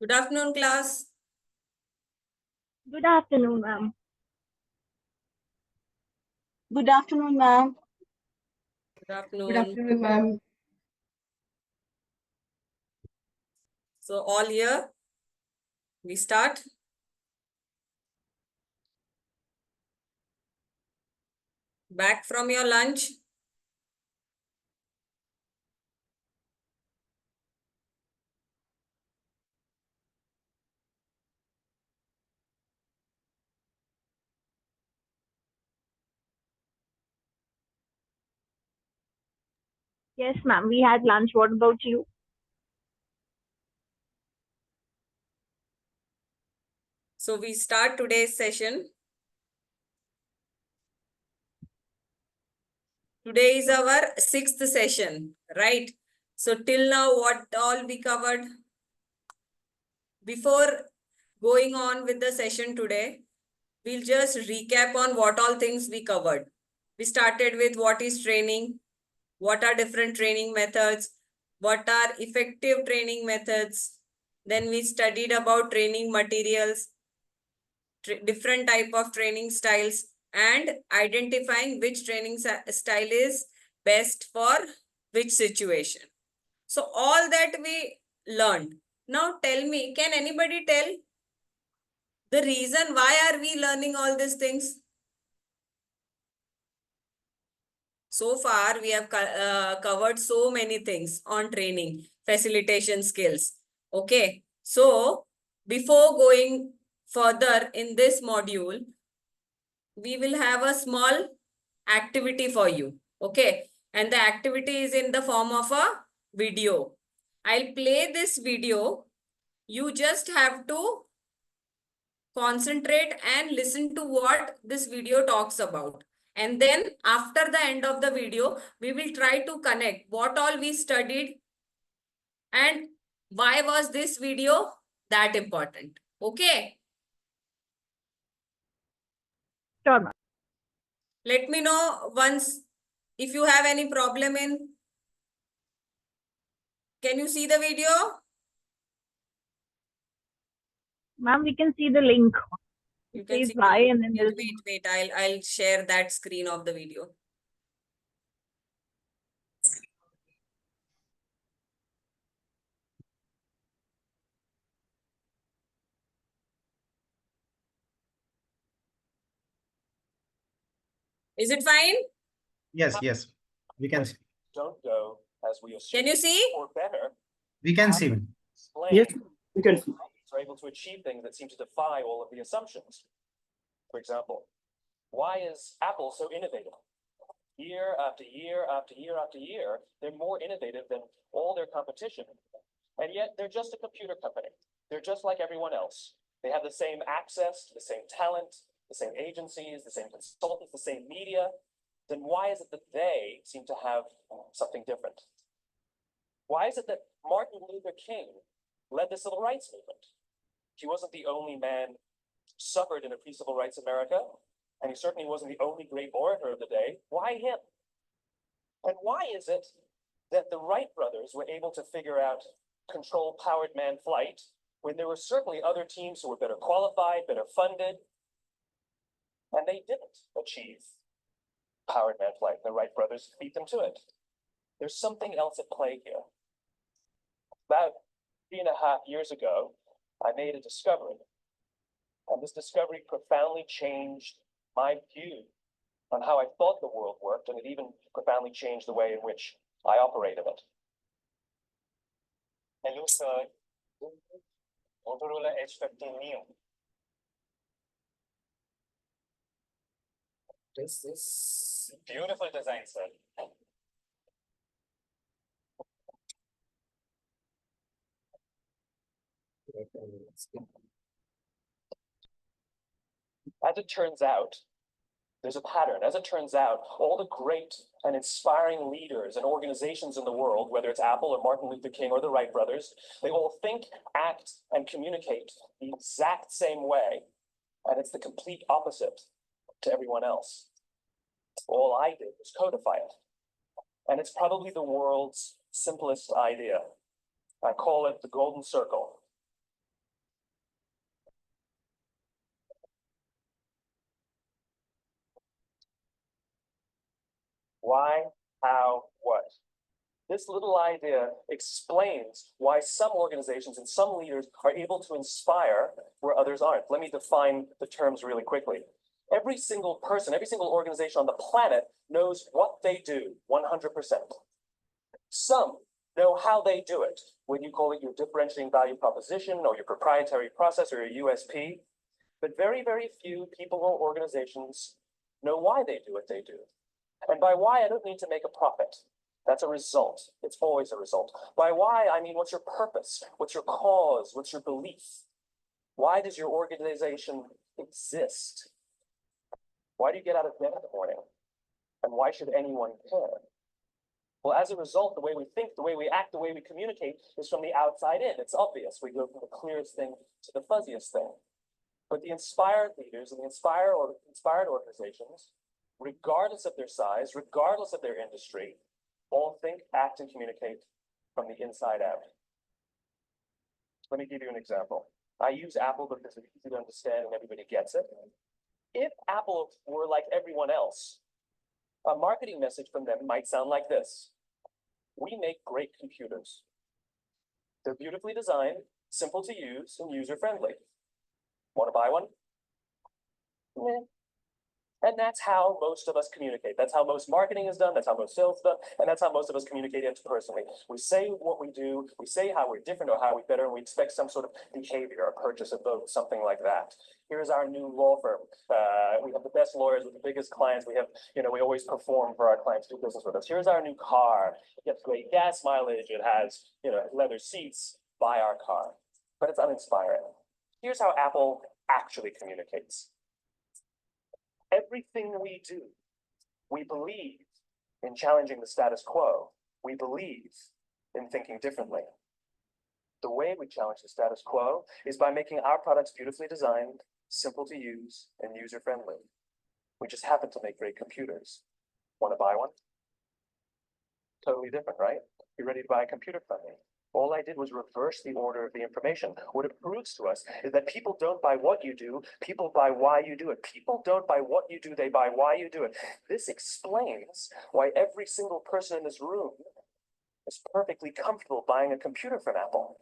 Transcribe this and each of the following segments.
Good afternoon, class. Good afternoon, ma'am. Good afternoon, ma'am. Good afternoon. Good afternoon, ma'am. So all here, we start. Back from your lunch. Yes, ma'am. We had lunch. What about you? So we start today's session. Today is our 6th session, right? So till now, what all we covered? Before going on with the session today, we'll just recap on what all things we covered. We started with what is training, what are different training methods, what are effective training methods. Then we studied about training materials, different type of training styles, and identifying which training style is best for which situation. So all that we learned. Now tell me, can anybody tell the reason why are we learning all these things? So far, we have covered so many things on training, facilitation skills. Okay. So before going further in this module, we will have a small activity for you. Okay. And the activity is in the form of a video. I'll play this video. You just have to concentrate and listen to what this video talks about. And then after the end of the video, we will try to connect what all we studied and why was this video that important. Okay. Sure, ma'am. Let me know once if you have any problem in. Can you see the video? Ma'am, we can see the link. You It can says see why, and then there's wait. I'll share that screen of the video. Is it fine? Yes, we can see. Don't go as we assume. Can you see? Or better, We can see. explain Yes, we can see. are able to achieve things that seem to defy all of the assumptions. For example, why is Apple so innovative? Year after year after year after year, they're more innovative than all their competition. And yet they're just a computer company. They're just like everyone else. They have the same access to the same talent, the same agencies, the same consultants, the same media. Then why is it that they seem to have something different? Why is it that Martin Luther King led the civil rights movement? He wasn't the only man who suffered in a pre-civil rights America, and he certainly wasn't the only great orator of the day. Why him? And why is it that the Wright brothers were able to figure out control-powered manned flight when there were certainly other teams who were better qualified, better funded, and they didn't achieve powered manned flight? The Wright brothers beat them to it. There's something else at play here. About 3.5 years ago, I made a discovery, and this discovery profoundly changed my view on how I thought the world worked, and it even profoundly changed the way in which I operate in it. Hello, sir. Motorola H15 Neo. This is beautiful design, sir. As it turns out, there's a pattern. As it turns out, all the great and inspiring leaders and organizations in the world, whether it's Apple or Martin Luther King or the Wright brothers, they all think, act, and communicate the exact same way. And it's the complete opposite to everyone else. All I did was codify it. And it's probably the world's simplest idea. I call it the golden circle. Why, how, what? This little idea explains why some organizations and some leaders are able to inspire where others aren't. Let me define the terms really quickly. Every single person, every single organization on the planet knows what they do 100%. Some know how they do it, whether you call it your differentiating value proposition or your proprietary process or your USP. But very, very few people or organizations know why they do what they do. And by why, I don't mean to make a profit. That's a result. It's always a result. By why, I mean, what's your purpose? What's your cause? What's your belief? Why does your organization exist? Why do you get out of bed in the morning? And why should anyone care? Well, as a result, the way we think, the way we act, the way we communicate is from the outside in. It's obvious. We go from the clearest thing to the fuzziest thing. But the inspired leaders and the inspired organizations, regardless of their size, regardless of their industry, all think, act, and communicate from the inside out. Let me give you an example. I use Apple because it's easy to understand and everybody gets it. If Apple were like everyone else, a marketing message from them might sound like this. We make great computers. They're beautifully designed, simple to use, and user-friendly. Want to buy one? Meh. And that's how most of us communicate. That's how most marketing is done. That's how most sales is done. And that's how most of us communicate interpersonally. We say what we do. We say how we're different or how we're better. And we expect some sort of behavior, a purchase, a vote, something like that. Here's our new law firm. We have the best lawyers with the biggest clients. We have, we always perform for our clients, do business with us. Here's our new car. It gets great gas mileage. It has, leather seats. Buy our car. But it's uninspiring. Here's how Apple actually communicates. Everything we do, we believe in challenging the status quo. We believe in thinking differently. The way we challenge the status quo is by making our products beautifully designed, simple to use, and user-friendly. We just happen to make great computers. Want to buy one? Totally different, right? You're ready to buy a computer from me. All I did was reverse the order of the information. What it proves to us is that people don't buy what you do, people buy why you do it. People don't buy what you do, they buy why you do it. This explains why every single person in this room is perfectly comfortable buying a computer from Apple.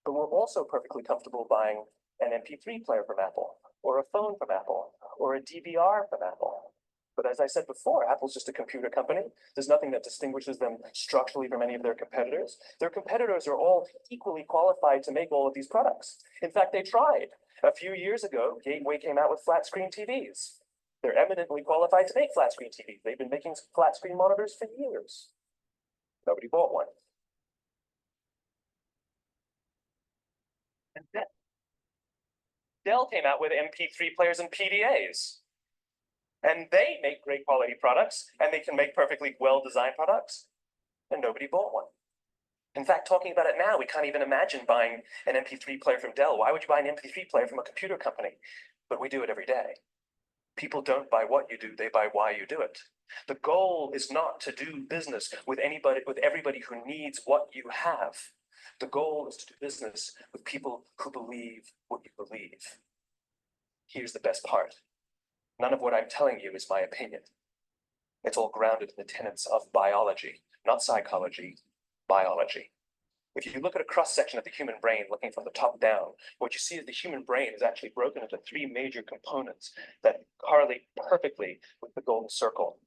But we're also perfectly comfortable buying an MP3 player from Apple, or a phone from Apple, or a DVR from Apple. But as I said before, Apple's just a computer company. There's nothing that distinguishes them structurally from any of their competitors. Their competitors are all equally qualified to make all of these products. In fact, they tried. A few years ago, Gateway came out with flat screen TVs. They're eminently qualified to make flat screen TVs. They've been making flat screen monitors for years. Nobody bought one. And then Dell came out with MP3 players and PDAs. And they make great quality products, and they can make perfectly well-designed products, and nobody bought one. In fact, talking about it now, we can't even imagine buying an MP3 player from Dell. Why would you buy an MP3 player from a computer company? But we do it every day. People don't buy what you do, they buy why you do it. The goal is not to do business with everybody who needs what you have. The goal is to do business with people who believe what you believe. Here's the best part. None of what I'm telling you is my opinion. It's all grounded in the tenets of biology, not psychology, biology. If you look at a cross-section of the human brain, looking from the top down, what you see is the human brain is actually broken into three major components that correlate perfectly with the golden circle.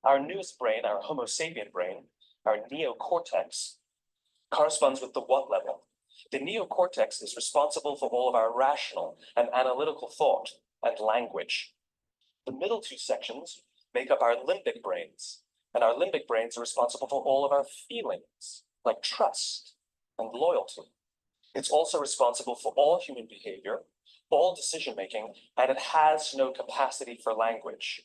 Our newest brain, our Homo sapien brain, our neocortex, corresponds with the what level. The neocortex is responsible for all of our rational and analytical thought and language. The middle two sections make up our limbic brains, and our limbic brains are responsible for all of our feelings, like trust and loyalty. It's also responsible for all human behavior, all decision-making, and it has no capacity for language.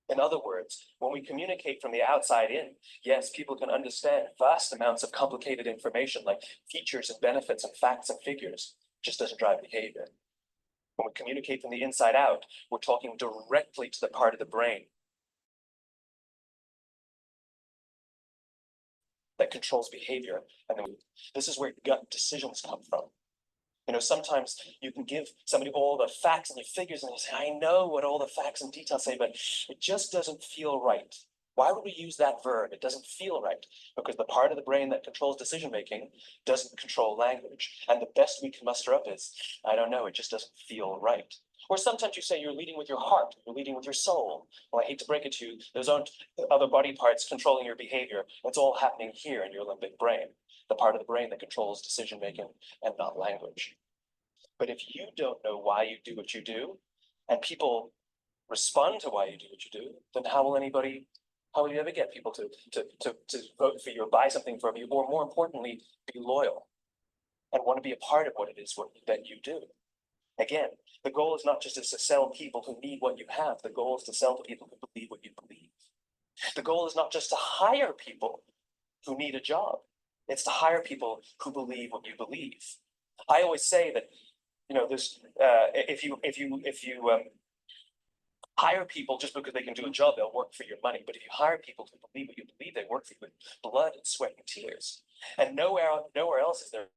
In other words, when we communicate from the outside in, yes, people can understand vast amounts of complicated information like features and benefits and facts and figures. It just doesn't drive behavior. When we communicate from the inside out, we're talking directly to the part of the brain that controls behavior. And then this is where gut decisions come from. Sometimes you can give somebody all the facts and the figures and they say, I know what all the facts and details say, but it just doesn't feel right. Why would we use that verb? It doesn't feel right, because the part of the brain that controls decision-making doesn't control language. And the best we can muster up is, I don't know, it just doesn't feel right. Or sometimes you say you're leading with your heart, you're leading with your soul. Well, I hate to break it to you, those aren't other body parts controlling your behavior. It's all happening here in your limbic brain, the part of the brain that controls decision-making and not language. But if you don't know why you do what you do, and people respond to why you do what you do, then how will you ever get people to vote for you or buy something from you, or more importantly, be loyal and want to be a part of what it is that you do? Again, the goal is not just to sell people who need what you have. The goal is to sell to people who believe what you believe. The goal is not just to hire people who need a job. It's to hire people who believe what you believe. I always say that, there's if you hire people just because they can do a job, they'll work for your money. But if you hire people who believe what you believe, they work for you with blood and sweat and tears. And nowhere else is there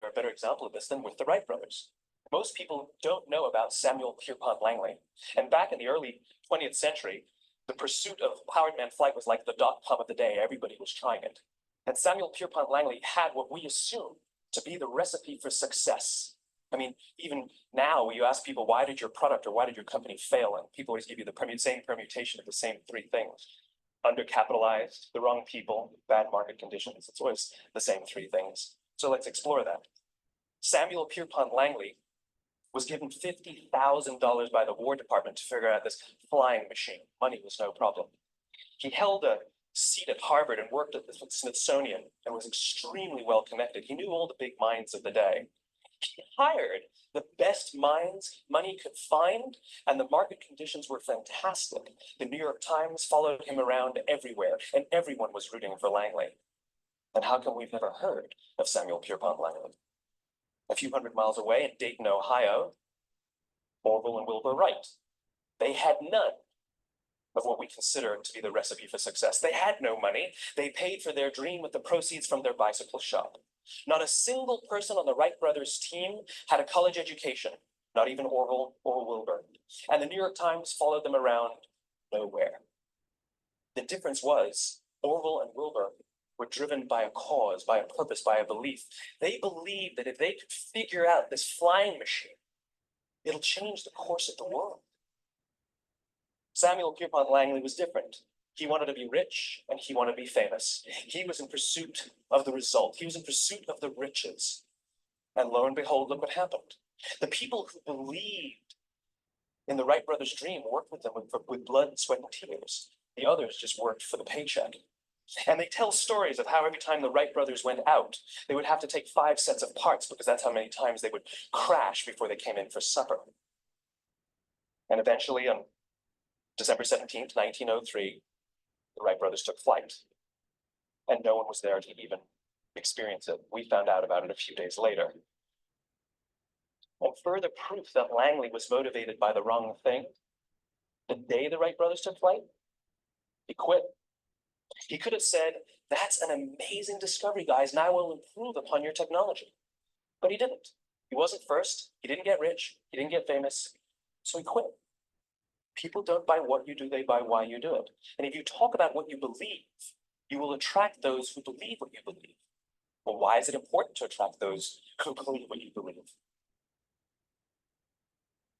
a better example of this than with the Wright brothers. Most people don't know about Samuel Pierpont Langley. And back in the early 20th century, the pursuit of powered man flight was like the .com of the day. Everybody was trying it. And Samuel Pierpont Langley had what we assume to be the recipe for success. I mean, even now, you ask people, why did your product or why did your company fail? And people always give you the same permutation of the same three things. Undercapitalized, the wrong people, bad market conditions. It's always the same three things. So let's explore that. Samuel Pierpont Langley was given $50,000 by the War Department to figure out this flying machine. Money was no problem. He held a seat at Harvard and worked at the Smithsonian and was extremely well connected. He knew all the big minds of the day. He hired the best minds money could find, and the market conditions were fantastic. The New York Times followed him around everywhere, and everyone was rooting for Langley. And how come we've never heard of Samuel Pierpont Langley? A few hundred miles away in Dayton, Ohio, Orville and Wilbur Wright. They had none of what we consider to be the recipe for success. They had no money. They paid for their dream with the proceeds from their bicycle shop. Not a single person on the Wright brothers team had a college education, not even Orville or Wilbur. And the New York Times followed them around nowhere. The difference was Orville and Wilbur were driven by a cause, by a purpose, by a belief. They believed that if they could figure out this flying machine, it'll change the course of the world. Samuel Pierpont Langley was different. He wanted to be rich and he wanted to be famous. He was in pursuit of the result. He was in pursuit of the riches. And lo and behold, look what happened. The people who believed in the Wright brothers' dream worked with them with blood, sweat, and tears. The others just worked for the paycheck. And they tell stories of how every time the Wright brothers went out, they would have to take 5 sets of parts because that's how many times they would crash before they came in for supper. And eventually on December 17th, 1903, the Wright brothers took flight. And no one was there to even experience it. We found out about it a few days later. And further proof that Langley was motivated by the wrong thing, the day the Wright brothers took flight, he quit. He could have said, that's an amazing discovery, guys. Now we'll improve upon your technology. But he didn't. He wasn't first. He didn't get rich. He didn't get famous. So he quit. People don't buy what you do, they buy why you do it. And if you talk about what you believe, you will attract those who believe what you believe. Well, why is it important to attract those who believe what you believe?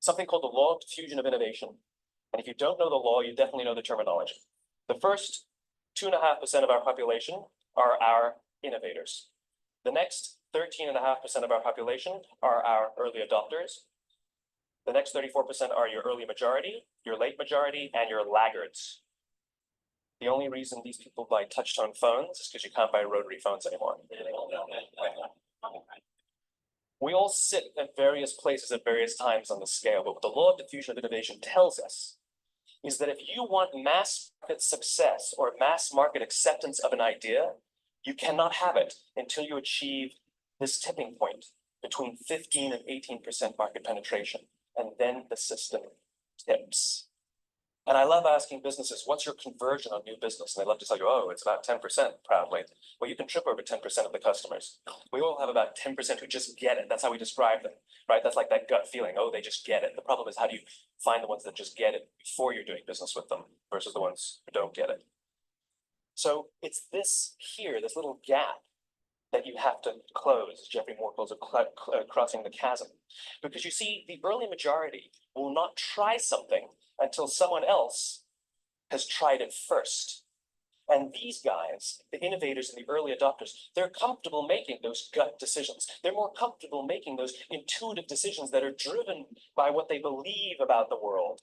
Something called the law of diffusion of innovation. And if you don't know the law, you definitely know the terminology. The first 2.5% of our population are our innovators. The next 13.5% of our population are our early adopters. The next 34% are your early majority, your late majority, and your laggards. The only reason these people buy touch-tone phones is because you can't buy rotary phones anymore. We all sit at various places at various times on the scale, but what the law of diffusion of innovation tells us is that if you want mass market success or mass market acceptance of an idea, you cannot have it until you achieve this tipping point between 15 and 18% market penetration. And then the system tips. And I love asking businesses, what's your conversion on new business? And they love to tell you, oh, it's about 10% proudly. Well, you can trip over 10% of the customers. We all have about 10% who just get it. That's how we describe them, right? That's like that gut feeling. Oh, they just get it. The problem is, how do you find the ones that just get it before you're doing business with them versus the ones who don't get it? So it's this here, this little gap that you have to close, as Jeffrey Moore calls it, crossing the chasm. Because you see, the early majority will not try something until someone else has tried it first. And these guys, the innovators and the early adopters, they're comfortable making those gut decisions. They're more comfortable making those intuitive decisions that are driven by what they believe about the world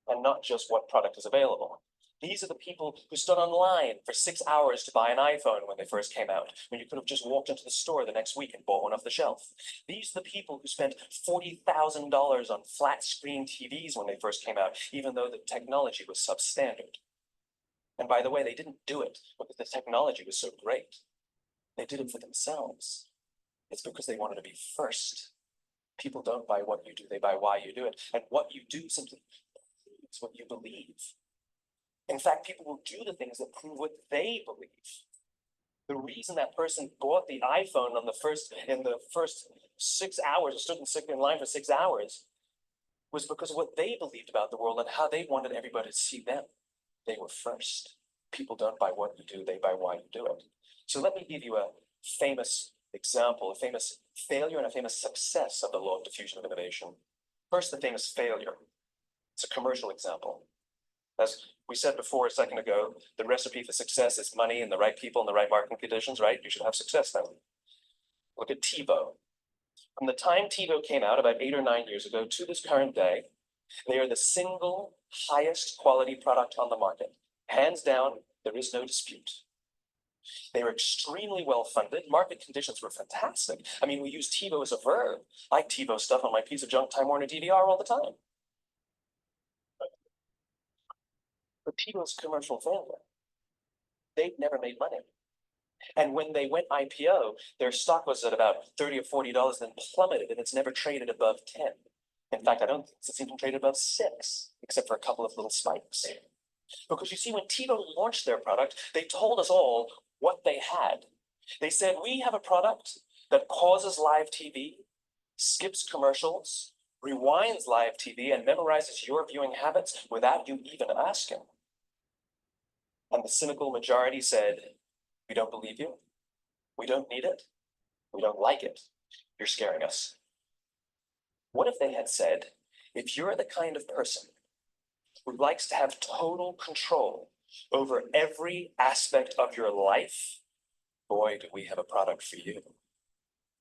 and not just what product is available. These are the people who stood online for 6 hours to buy an iPhone when they first came out, when you could have just walked into the store the next week and bought one off the shelf. These are the people who spent $40,000 on flat screen TVs when they first came out, even though the technology was substandard. And by the way, they didn't do it because the technology was so great. They did it for themselves. It's because they wanted to be first. People don't buy what you do, they buy why you do it. And what you do simply proves what you believe. In fact, people will do the things that prove what they believe. The reason that person bought the iPhone in the first 6 hours, or stood in line for 6 hours, was because of what they believed about the world and how they wanted everybody to see them. They were first. People don't buy what you do, they buy why you do it. So let me give you a famous example, a famous failure and a famous success of the law of diffusion of innovation. First, the famous failure. It's a commercial example. As we said before a second ago, the recipe for success is money and the right people and the right marketing conditions, right? You should have success then. Look at TiVo. From the time TiVo came out about 8 or 9 years ago to this current day, they are the single highest quality product on the market. Hands down, there is no dispute. They were extremely well funded. Market conditions were fantastic. I mean, we use TiVo as a verb. I TiVo stuff on my piece of junk Time Warner DVR all the time. But TiVo's commercial failure. They've never made money. And when they went IPO, their stock was at about $30 or $40, then plummeted, and it's never traded above 10. In fact, I don't think it's even traded above 6, except for a couple of little spikes. Because you see, when TiVo launched their product, they told us all what they had. They said, we have a product that pauses live TV, skips commercials, rewinds live TV, and memorizes your viewing habits without you even asking. And the cynical majority said, we don't believe you. We don't need it. We don't like it. You're scaring us. What if they had said, if you're the kind of person who likes to have total control over every aspect of your life, boy, do we have a product for you.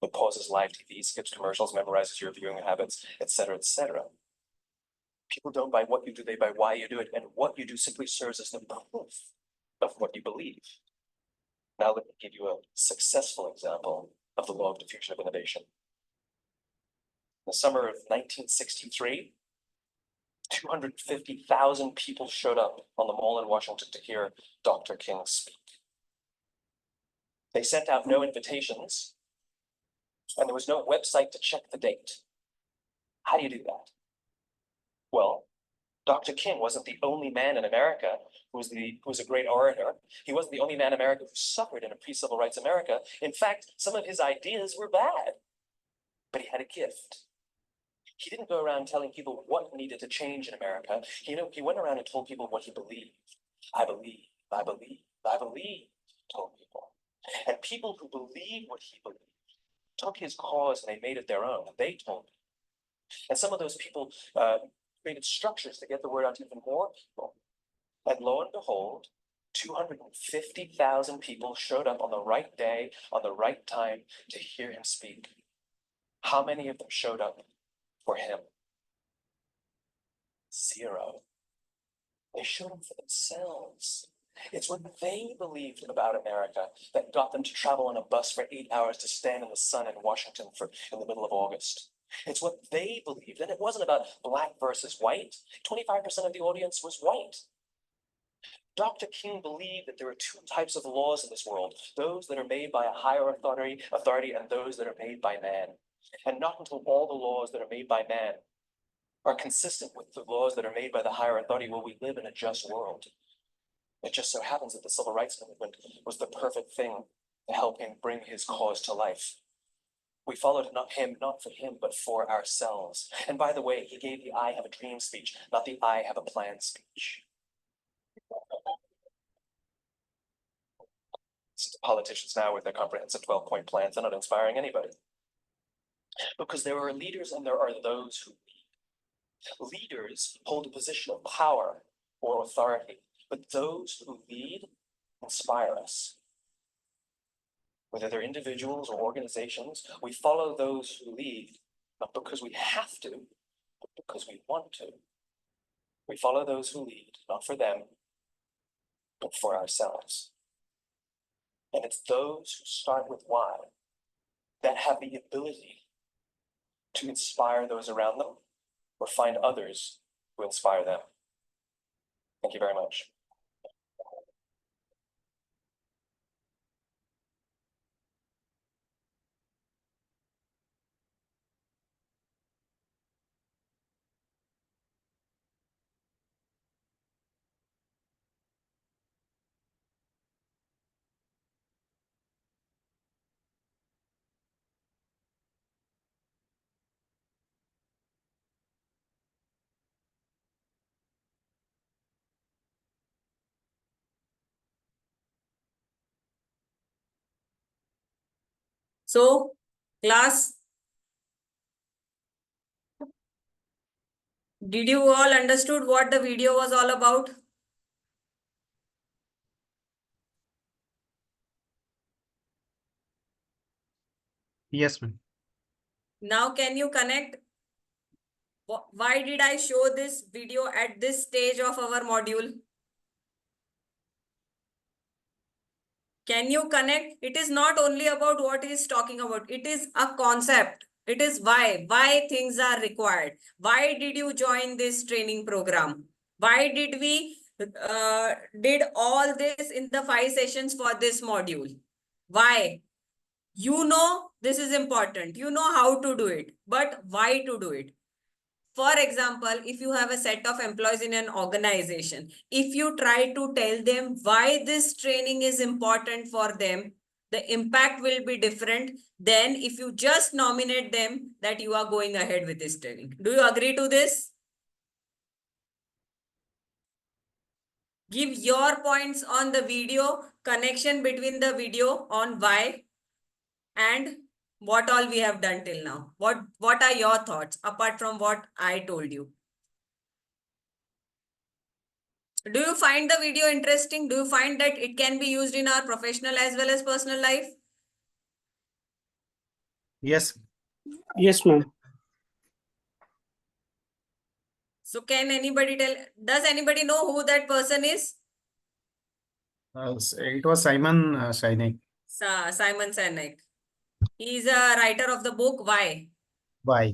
It pauses live TV, skips commercials, memorizes your viewing habits, etc., etc. People don't buy what you do, they buy why you do it, and what you do simply serves as the proof of what you believe. Now let me give you a successful example of the law of diffusion of innovation. In the summer of 1963, 250,000 people showed up on the Mall in Washington to hear Dr. King speak. They sent out no invitations, and there was no website to check the date. How do you do that? Well, Dr. King wasn't the only man in America who was a great orator. He wasn't the only man in America who suffered in a pre-civil rights America. In fact, some of his ideas were bad, but he had a gift. He didn't go around telling people what needed to change in America. He went around and told people what he believed. I believe, I believe, I believe, he told people. And people who believed what he believed took his cause and they made it their own. They told people. And some of those people created structures to get the word out to even more people. And lo and behold, 250,000 people showed up on the right day, on the right time to hear him speak. How many of them showed up for him? 0. They showed up for themselves. It's what they believed about America that got them to travel on a bus for 8 hours to stand in the sun in Washington in the middle of August. It's what they believed, and it wasn't about black versus white. 25% of the audience was white. Dr. King believed that there are 2 types of laws in this world, those that are made by a higher authority and those that are made by man. And not until all the laws that are made by man are consistent with the laws that are made by the higher authority, will we live in a just world? It just so happens that the civil rights movement was the perfect thing to help him bring his cause to life. We followed not for him, but for ourselves. And by the way, he gave the I have a dream speech, not the I have a plan speech. Politicians now with their comprehensive 12-point plans are not inspiring anybody. Because there are leaders and there are those who lead. Leaders hold a position of power or authority, but those who lead inspire us. Whether they're individuals or organizations, we follow those who lead, not because we have to, but because we want to. We follow those who lead, not for them, but for ourselves. And it's those who start with why that have the ability to inspire those around them or find others who inspire them. Thank you very much. So, class, did you all understood what the video was all about? Yes, ma'am. Now, can you connect? Why did I show this video at this stage of our module? Can you connect? It is not only about what he is talking about. It is a concept. It is why things are required. Why did you join this training program? Why did we did all this in the 5 sessions for this module? Why? You know this is important. You know how to do it, but why to do it? For example, if you have a set of employees in an organization, if you try to tell them why this training is important for them, the impact will be different than if you just nominate them that you are going ahead with this training. Do you agree to this? Give your points on the video, connection between the video on why and what all we have done till now. What are your thoughts apart from what I told you? Do you find the video interesting? Do you find that it can be used in our professional as well as personal life? Yes. Yes, ma'am. So can anybody tell, does anybody know who that person is? It was Simon Sinek. Simon Sinek. He is a writer of the book Why. Why?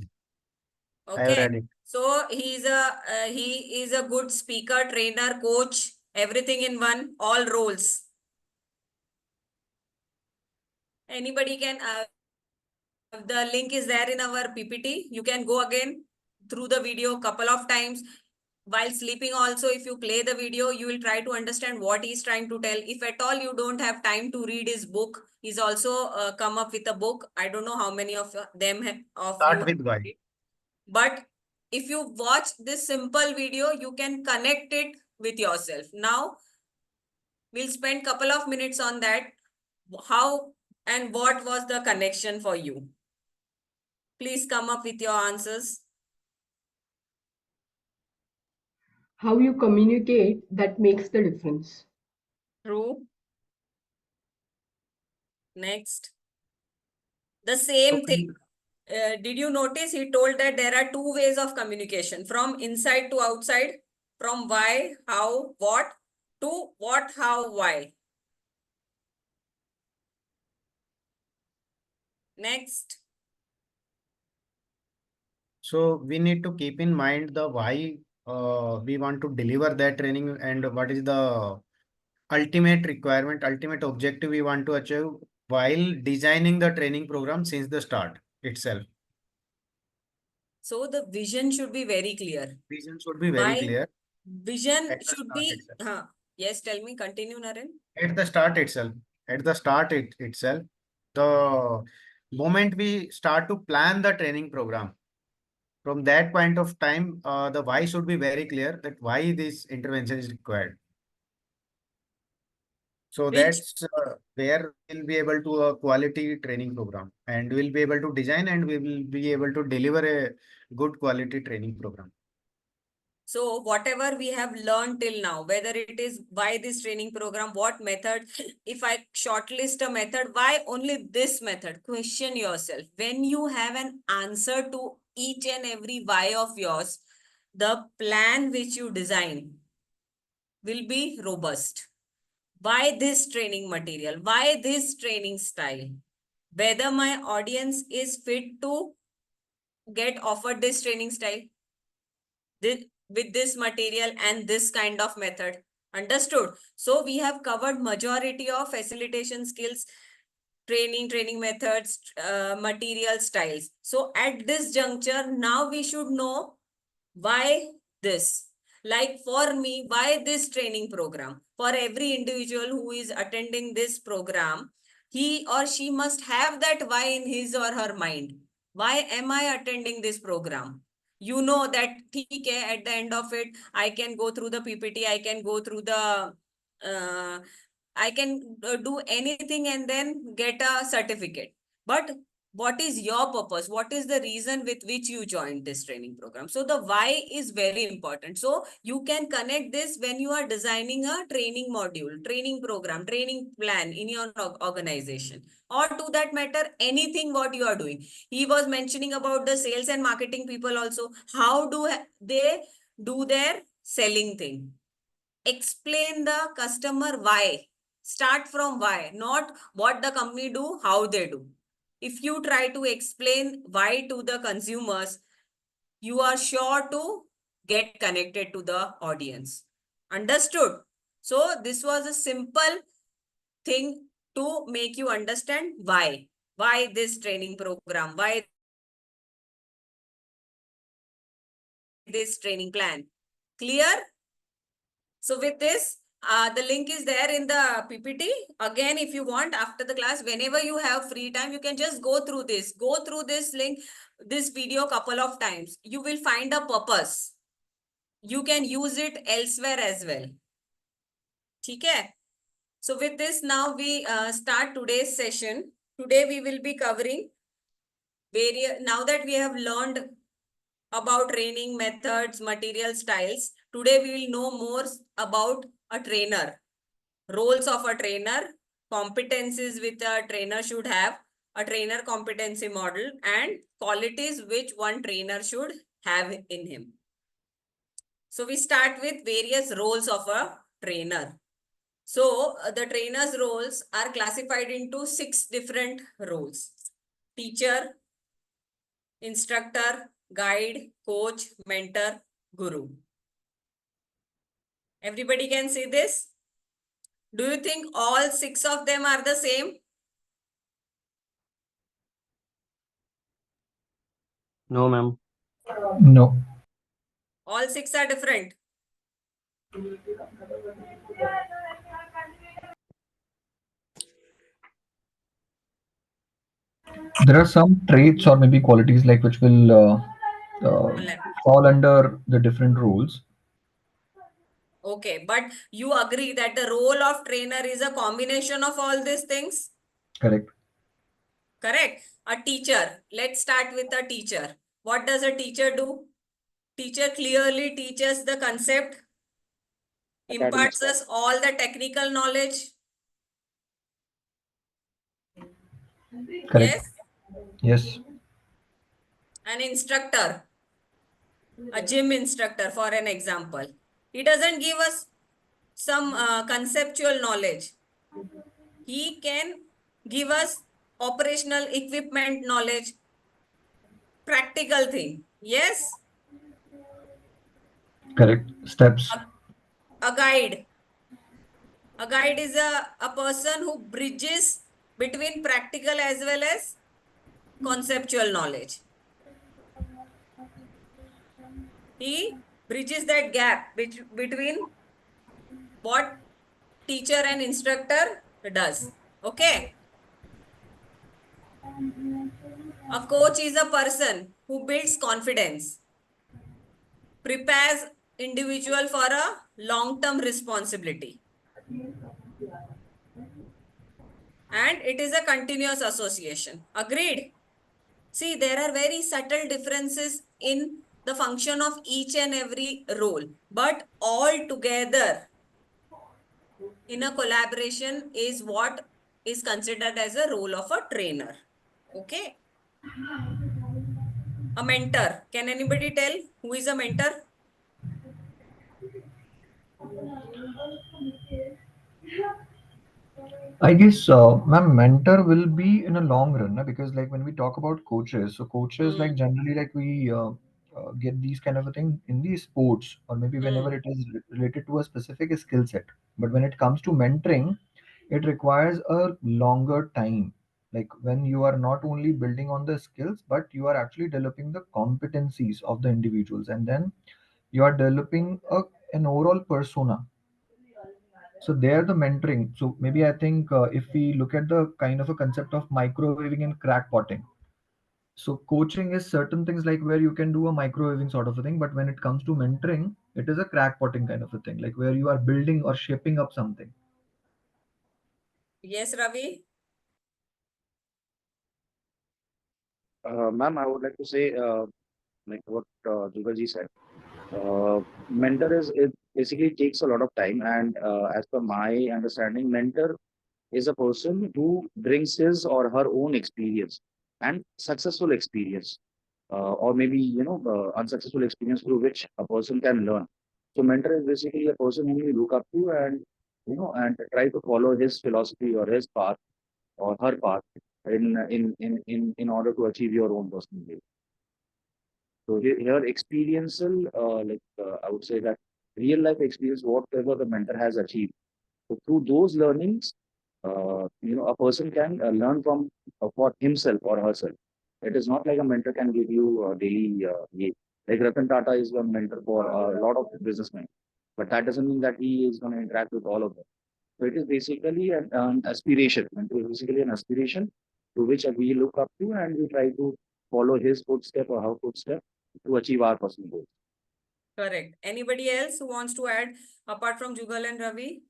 I have Okay. read it. So he is a good speaker, trainer, coach, everything in one, all roles. Anybody can, the link is there in our PPT. You can go again through the video couple of times. While sleeping also, if you play the video, you will try to understand what he's trying to tell. If at all you don't have time to read his book, he's also come up with a book. I don't know how many of them Start with why. but if you watch this simple video, you can connect it with yourself. Now, we'll spend couple of minutes on that. How and what was the connection for you? Please come up with your answers. How you communicate that makes the difference. True. Next. The same thing. Did you notice he told that there are 2 ways of communication, from inside to outside, from why, how, what, to what, how, why. Next. So we need to keep in mind the why we want to deliver that training and what is the ultimate requirement, ultimate objective we want to achieve while designing the training program since the start itself. So the vision should be very clear. Vision should be very Why? clear Vision at the should start be, itself. yes, tell me, continue, Naren. At the start itself. At the start itself, the moment we start to plan the training program, from that point of time, the why should be very clear, that why this intervention is required. So Which, that's where we'll be able to a quality training program, and we'll be able to design, and we will be able to deliver a good quality training program. so whatever we have learned till now, whether it is why this training program, what method, if I shortlist a method, why only this method? Question yourself. When you have an answer to each and every why of yours, the plan which you design will be robust. Why this training material? Why this training style? Whether my audience is fit to get offered this training style with this material and this kind of method. Understood? So we have covered majority of facilitation skills, training methods, material styles. So at this juncture, now we should know why this. Like for me, why this training program? For every individual who is attending this program, he or she must have that why in his or her mind. Why am I attending this program? You know that at the end of it, I can go through the PPT, I can go through the I can do anything and then get a certificate. But what is your purpose? What is the reason with which you joined this training program? So the why is very important. So you can connect this when you are designing a training module, training program, training plan in your organization, or to that matter, anything what you are doing. He was mentioning about the sales and marketing people also. How do they do their selling thing? Explain the customer why. Start from why, not what the company do, how they do. If you try to explain why to the consumers, you are sure to get connected to the audience. Understood? So this was a simple thing to make you understand why. Why this training program? Why this training plan? Clear? So with this, the link is there in the PPT. Again, if you want after the class, whenever you have free time, you can just go through this. Go through this link, this video couple of times. You will find a purpose. You can use it elsewhere as well. Okay? So with this, now we start today's session. Today we will be covering now that we have learned about training methods, material styles. Today we will know more about a trainer, roles of a trainer, competencies which a trainer should have, a trainer competency model, and qualities which one trainer should have in him. So we start with various roles of a trainer. So the trainer's roles are classified into 6 different roles: teacher, instructor, guide, coach, mentor, guru. Everybody can see this? Do you think all 6 of them are the same? No, ma'am. No. All 6 are different. There are some traits or maybe qualities like which will fall under the different roles. Okay, but you agree that the role of trainer is a combination of all these things? Correct. Correct. A teacher. Let's start with a teacher. What does a teacher do? Teacher clearly teaches the concept, imparts us all the technical knowledge. Correct. Yes. Yes. An instructor, a gym instructor, for an example. He doesn't give us some conceptual knowledge. He can give us operational equipment knowledge, practical thing. Yes. Correct. Steps. A guide. A guide is a person who bridges between practical as well as conceptual knowledge. He bridges that gap between what teacher and instructor does. Okay. A coach is a person who builds confidence, prepares individual for a long-term responsibility. And it is a continuous association. Agreed? See, there are very subtle differences in the function of each and every role, but all together in a collaboration is what is considered as a role of a trainer. Okay. A mentor. Can anybody tell who is a mentor? I guess, ma'am, mentor will be in a long run, na, because like when we talk about coaches, so coaches like generally like we get these kind of a thing in the sports or maybe whenever it is related to a specific skill set. But when it comes to mentoring, it requires a longer time. Like when you are not only building on the skills, but you are actually developing the competencies of the individuals, and then you are developing an overall persona. So there the mentoring, so maybe I think if we look at the kind of a concept of microwaving and crack potting, so coaching is certain things like where you can do a microwaving sort of a thing, but when it comes to mentoring, it is a crack potting kind of a thing, like where you are building or shaping up something. Yes, Ravi. Ma'am, I would like to say, like what Jugalji said, mentor is it basically takes a lot of time, and as per my understanding, mentor is a person who brings his or her own experience and successful experience, or maybe unsuccessful experience through which a person can learn. So, mentor is basically a person whom you look up to and and try to follow his philosophy or his path or her path in order to achieve your own personal goal. So here experiential, I would say that real life experience, whatever the mentor has achieved. So through those learnings, a person can learn from for himself or herself. It is not like a mentor can give you daily aid. Like Ratan Tata is a mentor for a lot of businessmen, but that doesn't mean that he is going to interact with all of them. So it is basically an aspiration. Mentor is basically an aspiration to which we look up to and we try to follow his footstep or her footstep to achieve our personal goals. Correct. Anybody else who wants to add apart from Jugal and Ravi?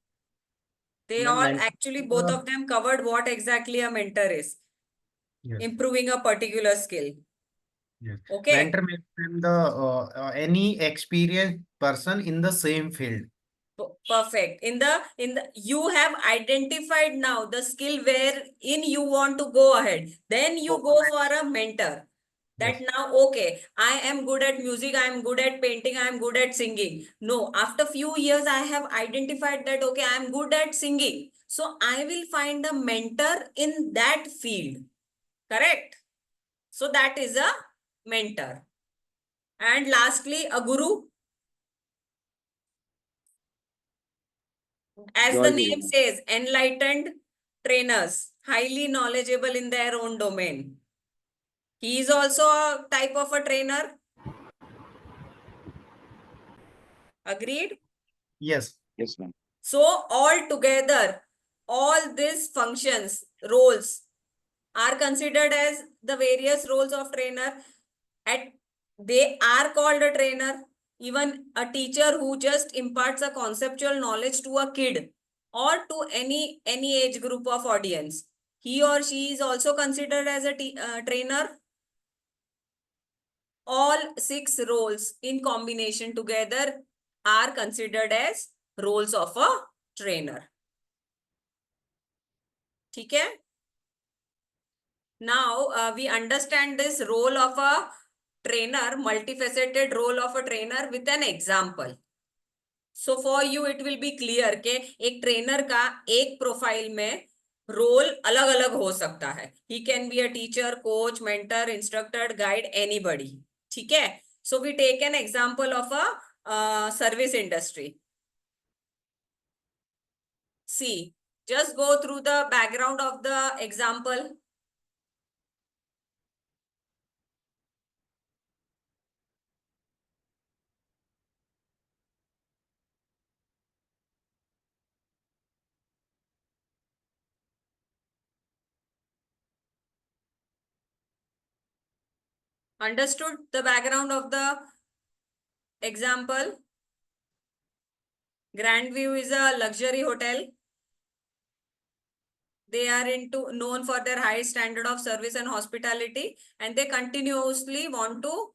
They Ma'am, all mentor, actually, both of them covered what exactly a mentor is. yes, Improving a particular skill. yes. Okay. Mentor means the any experienced person in the same field. Perfect. In the you have identified now the skill where in you want to go ahead. Then you So, go for a mentor. That yes. now, okay, I am good at music, I am good at painting, I am good at singing. No, after few years, I have identified that, okay, I am good at singing. So I will find a mentor in that field. Correct? So that is a mentor. And lastly, a guru. As the Joy name Guru. says, enlightened trainers, highly knowledgeable in their own domain. He is also a type of a trainer. Agreed? Yes. Yes, ma'am. So all together, all these functions, roles are considered as the various roles of trainer. They are called a trainer. Even a teacher who just imparts a conceptual knowledge to a kid or to any age group of audience, he or she is also considered as a trainer. All 6 roles in combination together are considered as roles of a trainer. Okay? Now we understand this role of a trainer, multifaceted role of a trainer with an example. So for you it will be clear कि एक trainer का एक profile में role अलग-अलग हो सकता है. He can be a teacher, coach, mentor, instructor, guide, anybody. ठीक है? So we take an example of a service industry. See, just go through the background of the example. Understood the background of the example? Grandview is a luxury hotel. They are known for their high standard of service and hospitality, and they continuously want to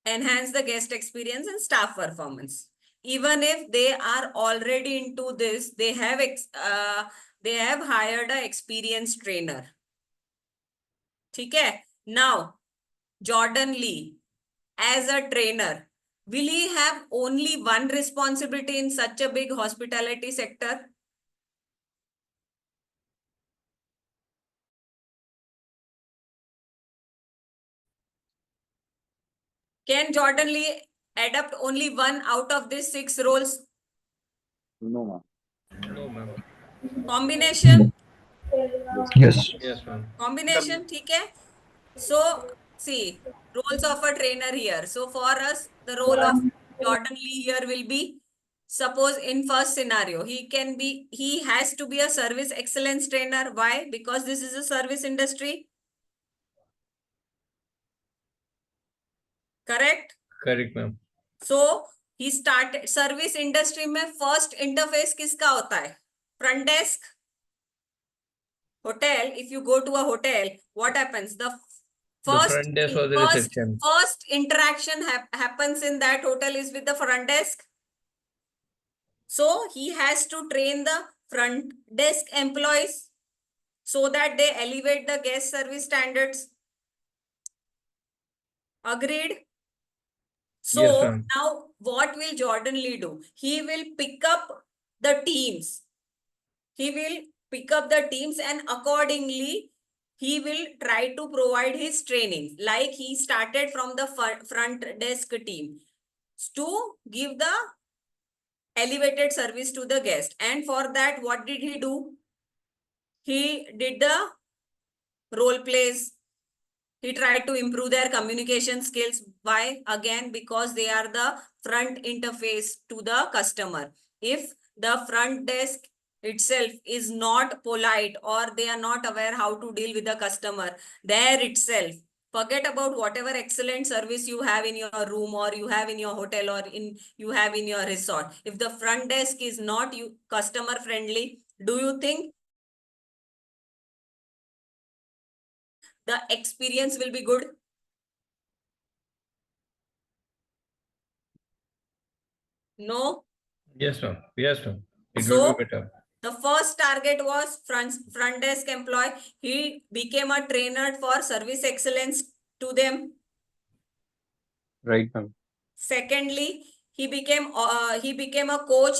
enhance the guest experience and staff performance. Even if they are already into this, they have hired a experienced trainer. Okay. Now, Jordan Lee, as a trainer, will he have only one responsibility in such a big hospitality sector? Can Jordan Lee adapt only one out of these 6 roles? No, ma'am. No, ma'am. Combination? Yes. Yes, ma'am. Combination, okay? So, see, roles of a trainer here. So, for us, the role of Jordan Lee here will be, suppose in first scenario, he has to be a service excellence trainer. Why? Because this is a service industry. Correct? Correct, ma'am. So, he started service industry में first interface किसका होता है? Front desk. Hotel, if you go to a hotel, what happens? The front desk or the reception. first interaction happens in that hotel is with the front desk. So he has to train the front desk employees so that they elevate the guest service standards. Agreed? So Yes, ma'am. now what will Jordan Lee do? He will pick up the teams. He will pick up the teams and accordingly he will try to provide his training. Like he started from the front desk team to give the elevated service to the guest. And for that, what did he do? He did the role plays. He tried to improve their communication skills. Why? Again, because they are the front interface to the customer. If the front desk itself is not polite or they are not aware how to deal with the customer, there itself, forget about whatever excellent service you have in your room or you have in your hotel or you have in your resort. If the front desk is not customer friendly, do you think the experience will be good? No. Yes, ma'am. Yes, ma'am. It So, will be better. the first target was front desk employee. He became a trainer for service excellence to them. Right, ma'am. Secondly, he became a coach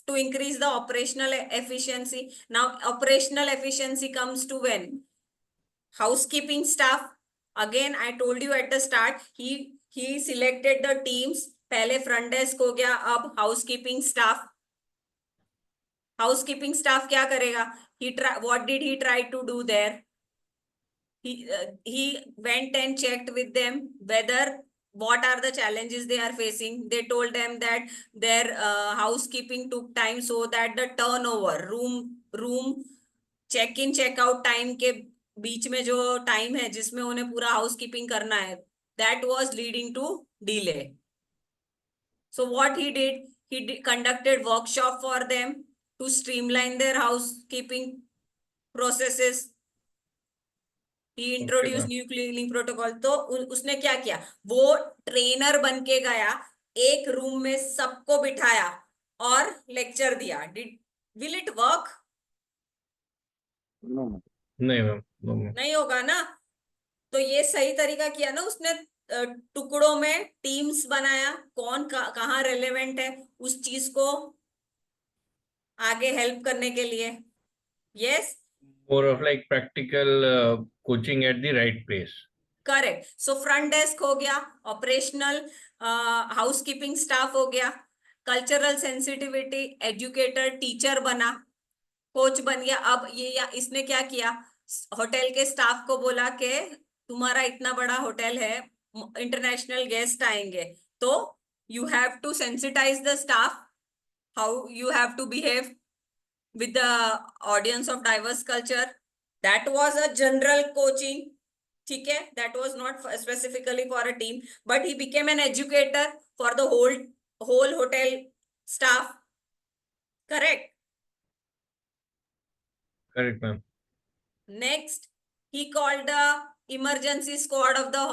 to increase the operational efficiency. Now, operational efficiency comes to when? Housekeeping staff. Again, I told you at the start, he selected the teams. पहले front desk हो गया, अब housekeeping staff. Housekeeping staff क्या करेगा? What did he try to do there? He went and checked with them whether what are the challenges they are facing. They told them that their housekeeping took time, so that the turnover room check in check out time के बीच में जो time है जिसमें उन्हें पूरा housekeeping करना है, that was leading to delay. So what he did, he conducted workshop for them to streamline their housekeeping processes. He introduced new cleaning protocol. तो उसने क्या किया? वो ट्रेनर बन के गया, एक रूम में सबको बिठाया और लेक्चर दिया. Will it work? No. नहीं, ma'am. No, ma'am. नहीं होगा ना. तो ये सही तरीका किया ना उसने. टुकड़ों में टीम्स बनाया, कौन कहाँ रेलेवेंट है उस चीज को आगे हेल्प करने के लिए. Yes. More of like practical coaching at the right place. Correct. So front desk हो गया, operational housekeeping staff हो गया, cultural sensitivity educator teacher बना, coach बन गया. अब इसने क्या किया? होटल के स्टाफ को बोला कि तुम्हारा इतना बड़ा होटल है, इंटरनेशनल गेस्ट आएंगे, तो you have to sensitize the staff how you have to behave with the audience of diverse culture. That was a general coaching. ठीक है, that was not specifically for a team, but he became an educator for the whole hotel staff. Correct. Correct, ma'am. Next, he called the emergency squad of the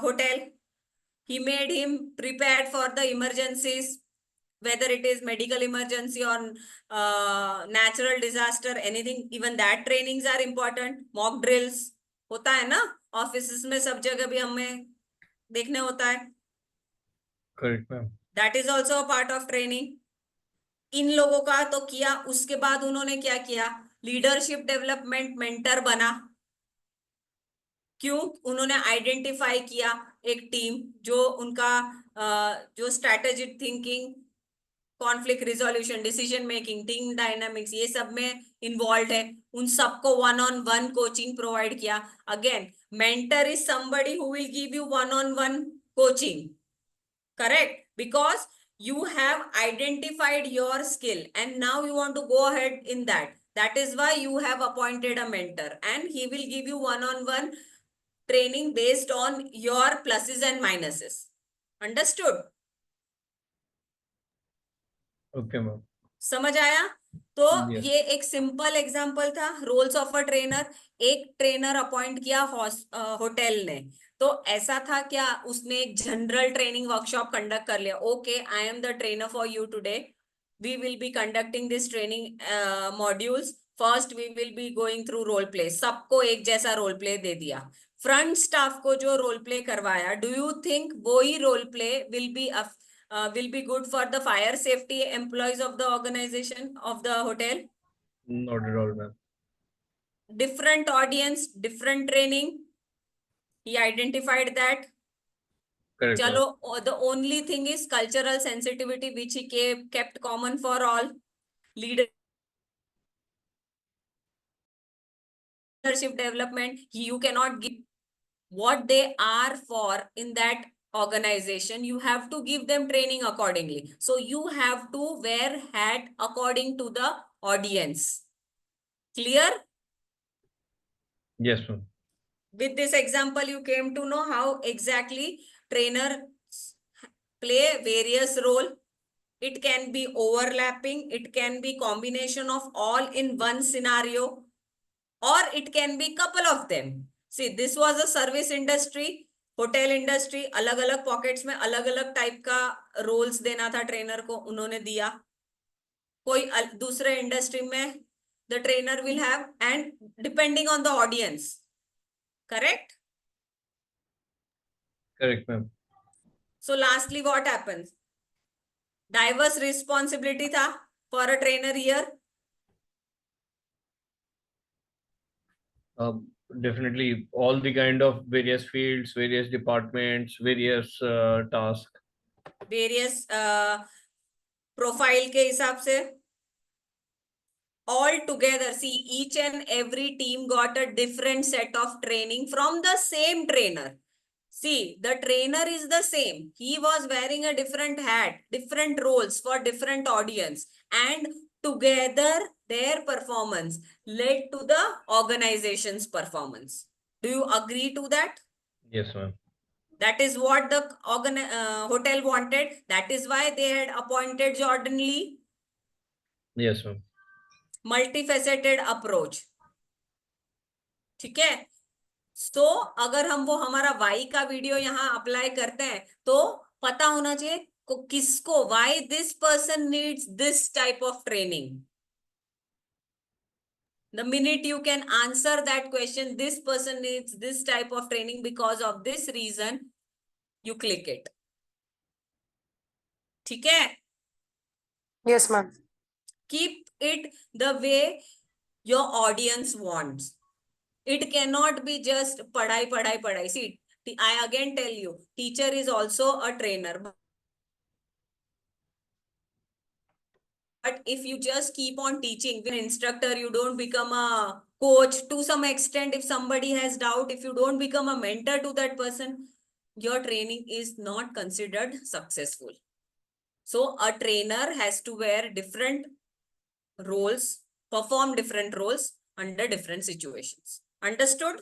hotel. He made him prepared for the emergencies, whether it is medical emergency or natural disaster, anything. Even that trainings are important. Mock drills होता है ना office में, सब जगह भी हमें देखने होता है. Correct, ma'am. That is also a part of training. इन लोगों का तो किया. उसके बाद उन्होंने क्या किया? लीडरशिप डेवलपमेंट मेंटर बना. क्यों? उन्होंने आइडेंटिफाई किया एक टीम जो उनका जो strategic thinking, conflict resolution, decision making, team dynamics, ये सब में इन्वॉल्व है. उन सबको 1-on-1 कोचिंग प्रोवाइड किया. Again, mentor is somebody who will give you 1-on-1 coaching. Correct? Because you have identified your skill and now you want to go ahead in that. That is why you have appointed a mentor and he will give you 1-on-1 training based on your pluses and minuses. Understood? Okay, ma'am. समझ आया? तो Yes. ये एक simple example था roles of a trainer. एक trainer appoint किया hotel ने, तो ऐसा था क्या उसने एक जनरल ट्रेनिंग वर्कशॉप कंडक्ट कर लिया. Okay, I am the trainer for you today. We will be conducting this training modules. First we will be going through role play. सबको एक जैसा रोल प्ले दे दिया. फ्रंट स्टाफ को जो role play करवाया, do you think वो ही role play will be good for the fire safety employees of the organization of the hotel? Not at all, ma'am. Different audience, different training. He identified that. Correct, ma'am. Chalo, the only thing is cultural sensitivity, which he kept common for all. Leadership development, you cannot give what they are for in that organization. You have to give them training accordingly. So you have to wear hat according to the audience. Clear? Yes, ma'am. With this example, you came to know how exactly trainers play various role. It can be overlapping. It can be combination of all in one scenario, or it can be couple of them. See, this was a service industry, hotel industry. अलग अलग pockets में अलग अलग type का roles देना था trainer को, उन्होंने दिया. कोई दूसरे इंडस्ट्री में the trainer will have, and depending on the audience. Correct? Correct, ma'am. So lastly, what happens? Diverse responsibility था for a trainer here. Definitely all the kind of various fields, various departments, various tasks. Various profile के हिसाब से. All together, see, each and every team got a different set of training from the same trainer. See, the trainer is the same. He was wearing a different hat, different roles for different audience, and together their performance led to the organization's performance. Do you agree to that? Yes, ma'am. That is what the hotel wanted. That is why they had appointed Jordan Lee. Yes, ma'am. Multifaceted approach. ठीक है? So, अगर हम वो हमारा Y का video यहाँ apply करते हैं तो पता होना चाहिए किसको, why this person needs this type of training. The minute you can answer that question, this person needs this type of training because of this reason, you click it. ठीक है? Yes, ma'am. Keep it the way your audience wants. It cannot be just padhai, padhai, padhai. See, I again tell you, teacher is also a trainer. But if you just keep on teaching, being an instructor, you don't become a coach to some extent. If somebody has doubt, if you don't become a mentor to that person, your training is not considered successful. So a trainer has to wear different roles, perform different roles under different situations. Understood?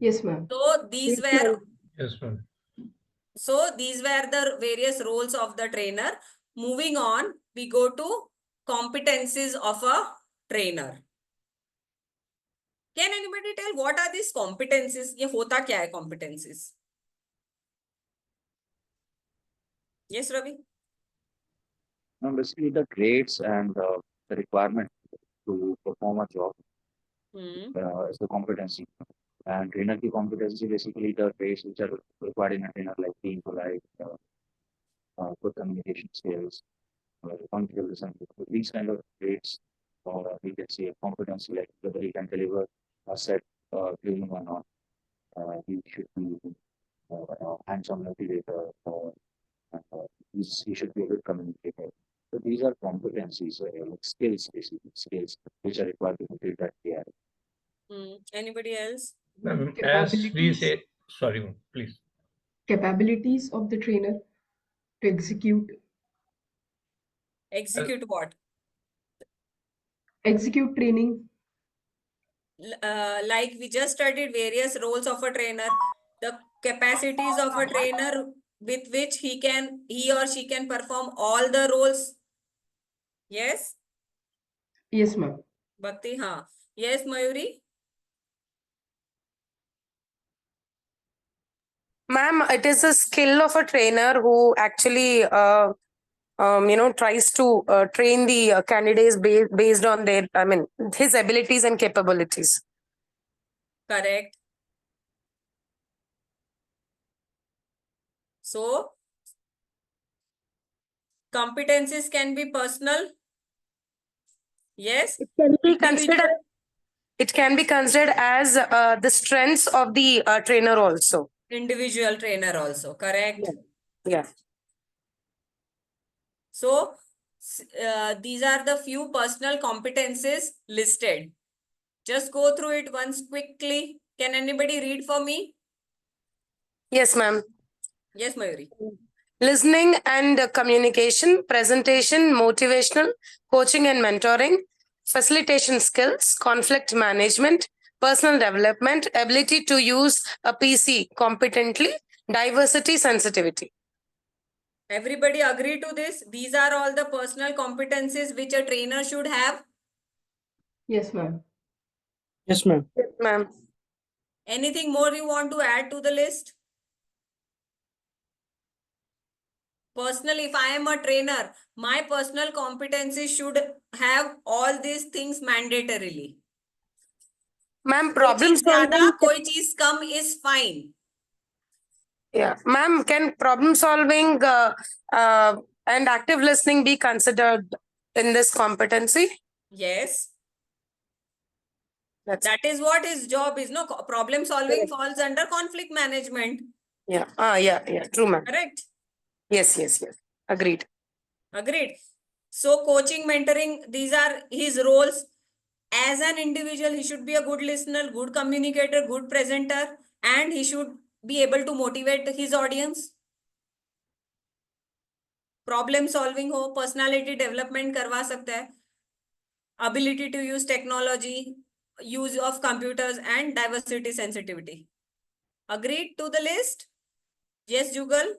Yes, ma'am. So these were Yes, ma'am. the various roles of the trainer. Moving on, we go to competencies of a trainer. Can anybody tell what are these competencies? ये होता क्या है competencies? Yes, Ravi. Now, basically, the traits and the requirement to perform a job is the competency. And trainer की competency basically the traits which are required in a trainer like being polite, good communication skills, punctual listening. These kind of traits, or we can say a competency like whether he can deliver a set training or not. He should be hands-on motivator, and, he should be a good communicator. So these are competencies, like skills, basically skills which are required to complete that KI. Anybody else? Ma'am, as we Capabilities, say, sorry, ma'am, please. capabilities of the trainer to execute Execute what? training. Like we just studied various roles of a trainer, the capacities of a trainer with which he or she can perform all the roles. Yes, Yes, ma'am. Bhakti, हाँ. Yes, Mayuri. Ma'am, it is a skill of a trainer who actually, tries to train the candidates based on his abilities and capabilities. Correct. So, competencies can be personal. Yes. It can be Individual. considered. It can be considered as the strengths of the trainer also. Individual trainer also. Correct. Yeah. So, these are the few personal competencies listed. Just go through it once quickly. Can anybody read for me? Yes, ma'am. Yes, Mayuri. Listening and communication, presentation, motivational, coaching and mentoring, facilitation skills, conflict management, personal development, ability to use a PC competently, diversity, sensitivity. Everybody agree to this? These are all the personal competencies which a trainer should have. Yes, ma'am. Yes, ma'am. Yes, ma'am. Anything more you want to add to the list? Personally, if I am a trainer, my personal competencies should have all these things mandatorily. Ma'am, कोई problem चीज ज्यादा, solving. कोई चीज कम is fine. Yeah, ma'am, can problem solving and active listening be considered in this competency? Yes. That's That is what his job is. No, problem solving correct. falls under conflict management. Yeah. Yeah. True, ma'am. Correct. Yes. Agreed. Agreed. So coaching, mentoring, these are his roles. As an individual, he should be a good listener, good communicator, good presenter, and he should be able to motivate his audience. Problem solving हो, personality development करवा सकता है. Ability to use technology, use of computers, and diversity sensitivity. Agreed to the list? Yes, Jugal?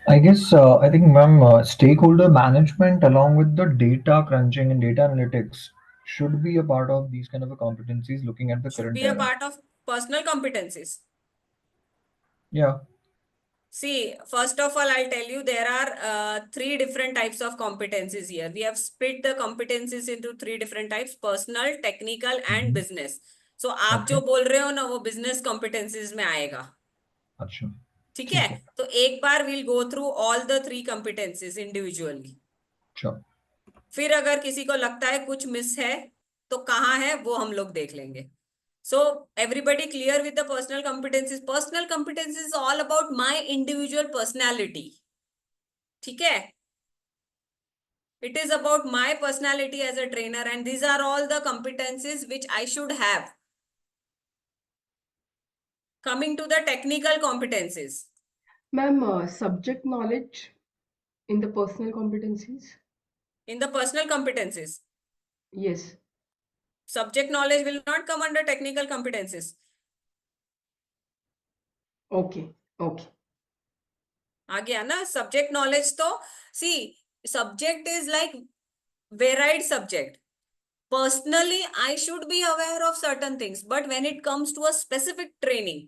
I guess I think, ma'am, stakeholder management along with the data crunching and data analytics should be a part of these kind of a competencies looking at the Should current be a era. part of personal competencies. Yeah. See, first of all, I'll tell you there are 3 different types of competencies here. We have split the competencies into 3 different types: personal, technical, and business. So, आप जो बोल रहे हो ना वो business competencies में आएगा. अच्छा. ठीक है? तो एक बार we'll go through all the 3 competencies individually. Sure. फिर अगर किसी को लगता है कुछ मिस है तो कहाँ है वो हम लोग देख लेंगे. So everybody clear with the personal competencies? Personal competencies is all about my individual personality. ठीक है? It is about my personality as a trainer, and these are all the competencies which I should have. Coming to the technical competencies. Ma'am, subject knowledge in the personal competencies. In the personal competencies, Yes. subject knowledge will not come under technical competencies. Okay. Okay. आ गया ना subject knowledge तो see subject is like varied subject personally I should be aware of certain things but when it comes to a specific training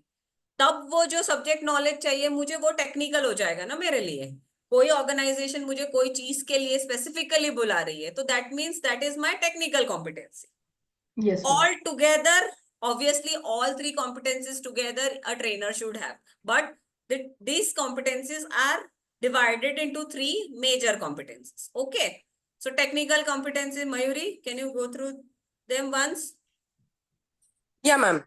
तब वो जो subject knowledge चाहिए मुझे वो technical हो जाएगा ना मेरे लिए कोई ऑर्गेनाइजेशन मुझे कोई चीज के लिए स्पेसिफिकली बुला रही है तो that means that is my technical competency Yes, ma'am. all together obviously all three competencies together a trainer should have but these competencies are divided into three major competencies okay so technical competencies Mayuri can you go through them once Yeah, ma'am.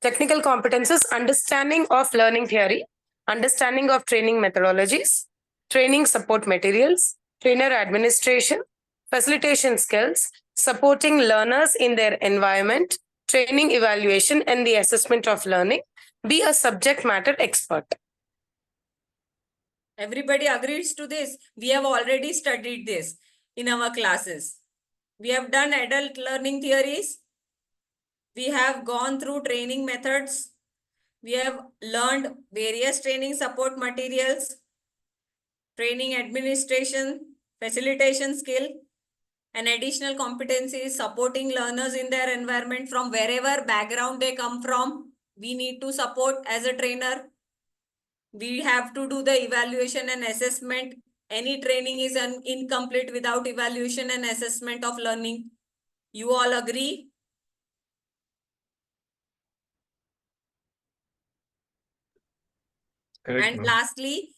Technical competences, understanding of learning theory, understanding of training methodologies, training support materials, trainer administration, facilitation skills, supporting learners in their environment, training evaluation and the assessment of learning. Be a subject matter expert. everybody agrees to this we have already studied this in our classes we have done adult learning theories we have gone through training methods we have learned various training support materials training administration facilitation skill an additional competency is supporting learners in their environment from wherever background they come from we need to support as a trainer we have to do the evaluation and assessment any training is incomplete without evaluation and assessment of learning you all agree Correct, and ma'am. lastly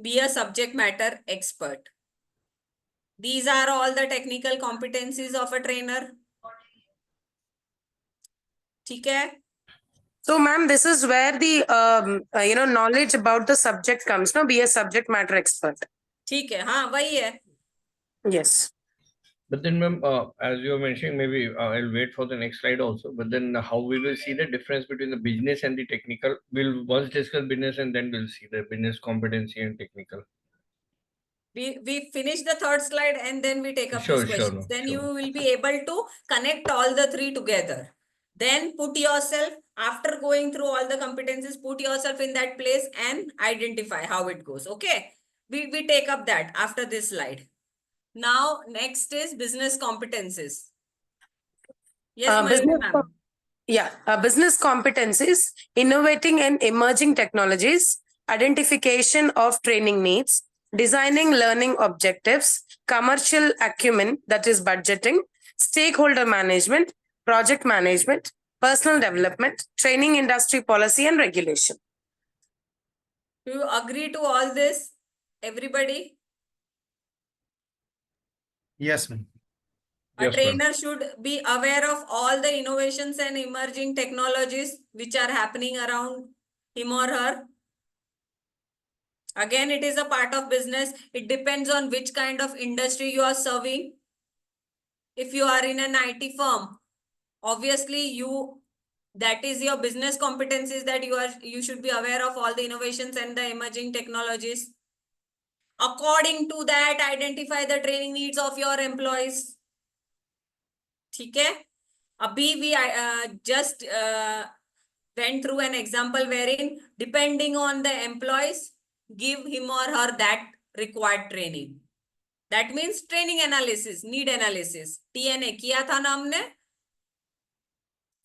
be a subject matter expert these are all the technical competencies of a trainer ठीक है So, ma'am, this is where the knowledge about the subject comes. No, be a subject matter expert. ठीक है हाँ वही है Yes. But then, ma'am, as you were mentioning, maybe I'll wait for the next slide also. But then, how we will see the difference between the business and the technical? We'll once discuss business and then we'll see the business competency and technical. we finish the third slide and then we take up Sure, these sure, questions ma'am, then sure. you will be able to connect all the three together then put yourself after going through all the competencies put yourself in that place and identify how it goes okay we take up that after this slide now next is business competencies yes Mayuri Business ma'am business competencies, innovating and emerging technologies, identification of training needs, designing learning objectives, commercial acumen, that is budgeting, stakeholder management, project management, personal development, training industry policy and regulation. do you agree to all this everybody Yes, ma'am. A Yes, ma'am. trainer should be aware of all the innovations and emerging technologies which are happening around him or her. Again, it is a part of business. It depends on which kind of industry you are serving. If you are in an IT firm, obviously that is your business competencies that you should be aware of all the innovations and the emerging technologies. According to that, identify the training needs of your employees. ठीक है अभी we just went through an example wherein depending on the employees give him or her that required training that means training analysis need analysis TNA किया था ना हमने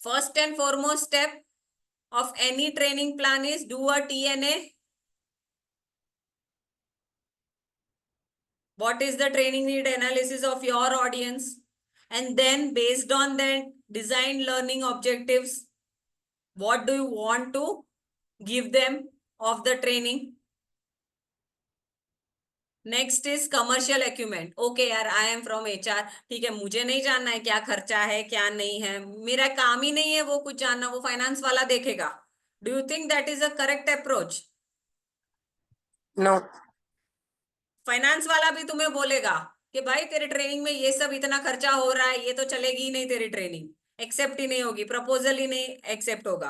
first and foremost step of any training plan is do a TNA what is the training need analysis of your audience and then based on that design learning objectives what do you want to give them of the training next is commercial acumen okay यार I am from HR ठीक है मुझे नहीं जानना है क्या खर्चा है क्या नहीं है मेरा काम ही नहीं है वो कुछ जानना वो फाइनेंस वाला देखेगा do you think that is a correct approach No. Finance वाला भी तुम्हें बोलेगा कि भाई तेरे ट्रेनिंग में ये सब इतना खर्चा हो रहा है ये तो चलेगी ही नहीं तेरी ट्रेनिंग एक्सेप्ट ही नहीं होगी प्रपोजल ही नहीं एक्सेप्ट होगा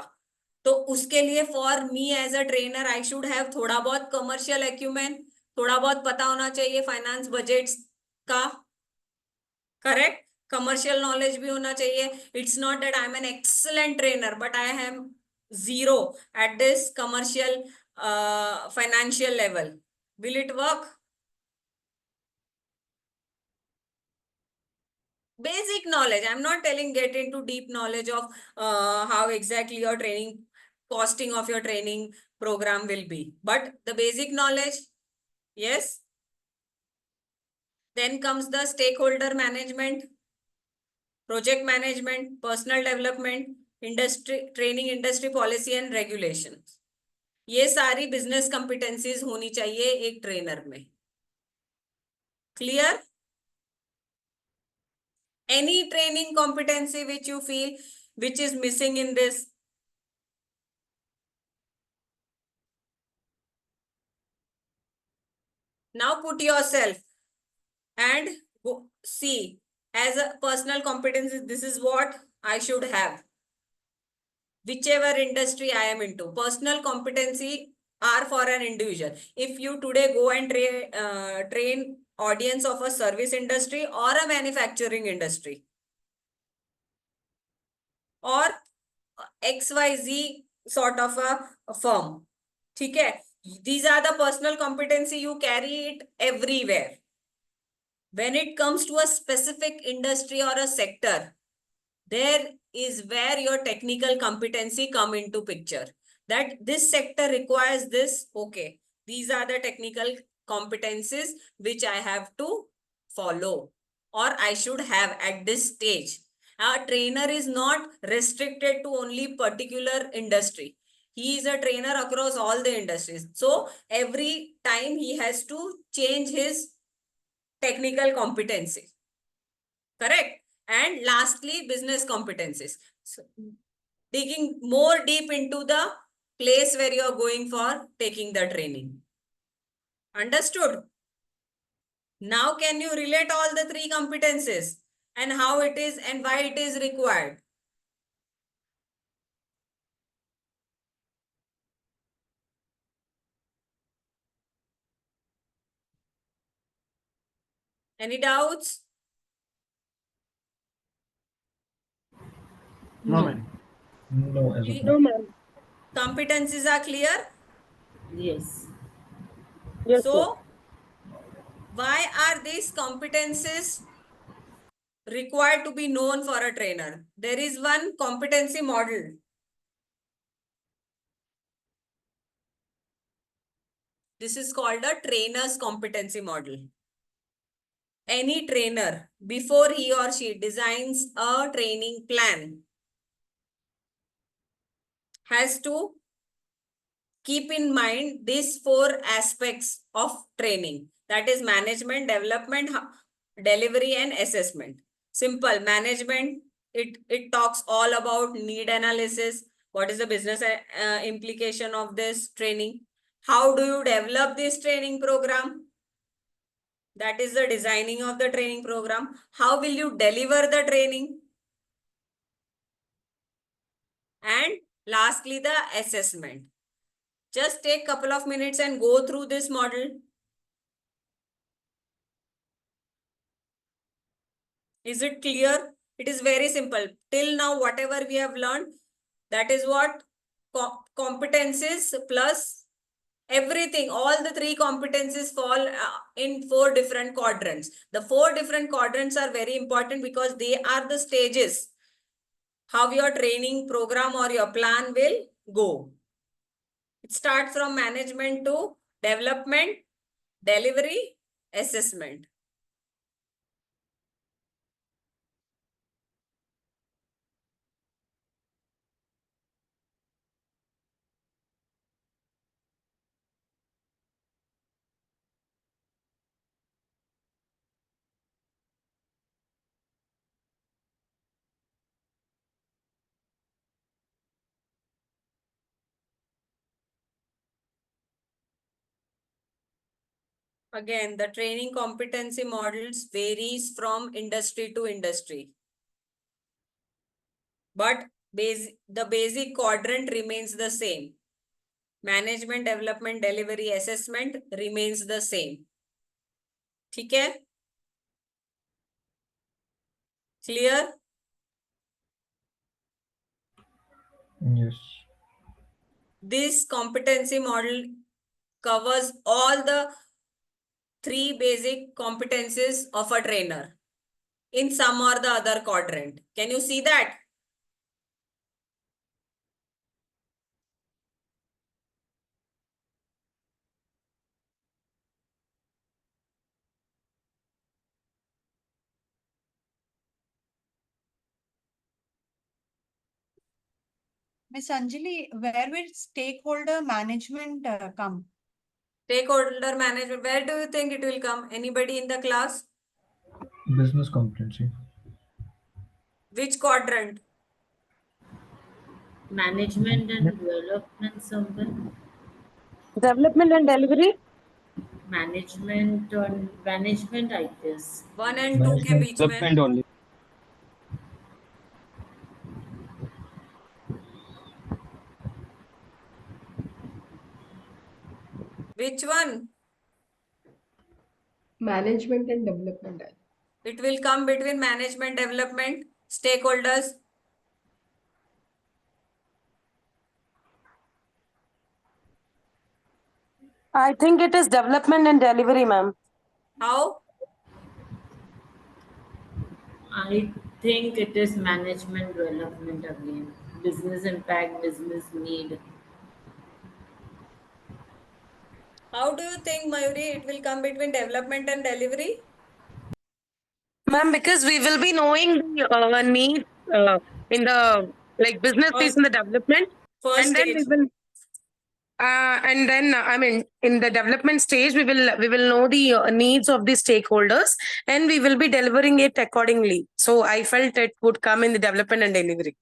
तो उसके लिए for me as a trainer I should have थोड़ा बहुत कमर्शियल एक्यूमेन थोड़ा बहुत पता होना चाहिए फाइनेंस बजट्स का करेक्ट कमर्शियल नॉलेज भी होना चाहिए it's not that I am an excellent trainer but I have zero at this commercial financial level. Will it work? Basic knowledge. I'm not telling get into deep knowledge of how exactly your training, costing of your training program will be. But the basic knowledge, yes. Then comes the stakeholder management, project management, personal development, industry training, industry policy and regulations. ये सारी business competencies होनी चाहिए एक trainer में. Clear? Any training competency which you feel which is missing in this? Now put yourself and go see as a personal competency, this is what I should have. Whichever industry I am into, personal competency are for an individual. If you today go and train audience of a service industry or a manufacturing industry or XYZ sort of a firm, okay? These are the personal competency, you carry it everywhere. When it comes to a specific industry or a sector, there is where your technical competency come into picture. That this sector requires this, okay, these are the technical competencies which I have to follow or I should have at this stage. A trainer is not restricted to only particular industry. He is a trainer across all the industries. So every time he has to change his technical competency. Correct? And lastly, business competencies. So, digging more deep into the place where you are going for taking the training. Understood? Now, can you relate all the three competencies and how it is and why it is required? Any doubts? No, ma'am. No, as of The now. ma'am. competencies are clear? Yes. So, why are these competencies required to be known for a trainer? There is one competency model. This is called a trainer's competency model. Any trainer, before he or she designs a training plan, has to keep in mind these four aspects of training. That is management, development, delivery, and assessment. Simple management, it talks all about need analysis. What is the business implication of this training? How do you develop this training program? That is the designing of the training program. How will you deliver the training? And lastly, the assessment. Just take a couple of minutes and go through this model. Is it clear? It is very simple. Till now, whatever we have learned, that is what competencies plus everything, all the three competencies fall in four different quadrants. The four different quadrants are very important because they are the stages how your training program or your plan will go. It starts from management to development, delivery, assessment. Again, the training competency models varies from industry to industry. But the basic quadrant remains the same. Management, development, delivery, assessment remains the same. ठीक है? Clear? Yes. this competency model covers all the 3 basic competencies of a trainer in some or the other quadrant. Can you see that? Miss Anjali, where will stakeholder management come? Stakeholder management, where do you think it will come? Anybody in the class? Business competency. Which quadrant? Management and development somewhere. Development and delivery. Management on management, I guess. 1 and 2 के बीच में. Development only. Which one? Management and development. It will come between management, development, stakeholders. I think it is development and delivery, ma'am. How? I think it is management development again. Business impact, business need. How do you think, Mayuri, it will come between development and delivery? Ma'am, because we will be knowing the need in the like business piece in the development, First and then we stage. will. And then I mean, in the development stage, we will know the needs of the stakeholders, and we will be delivering it accordingly. So I felt it would come in the development and delivery.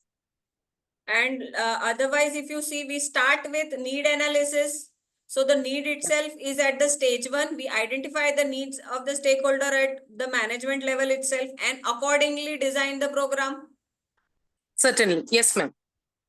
And otherwise, if you see, we start with need analysis. So the need itself is at the stage 1. We identify the needs of the stakeholder at the management level itself and accordingly design the program. Certainly, yes, ma'am.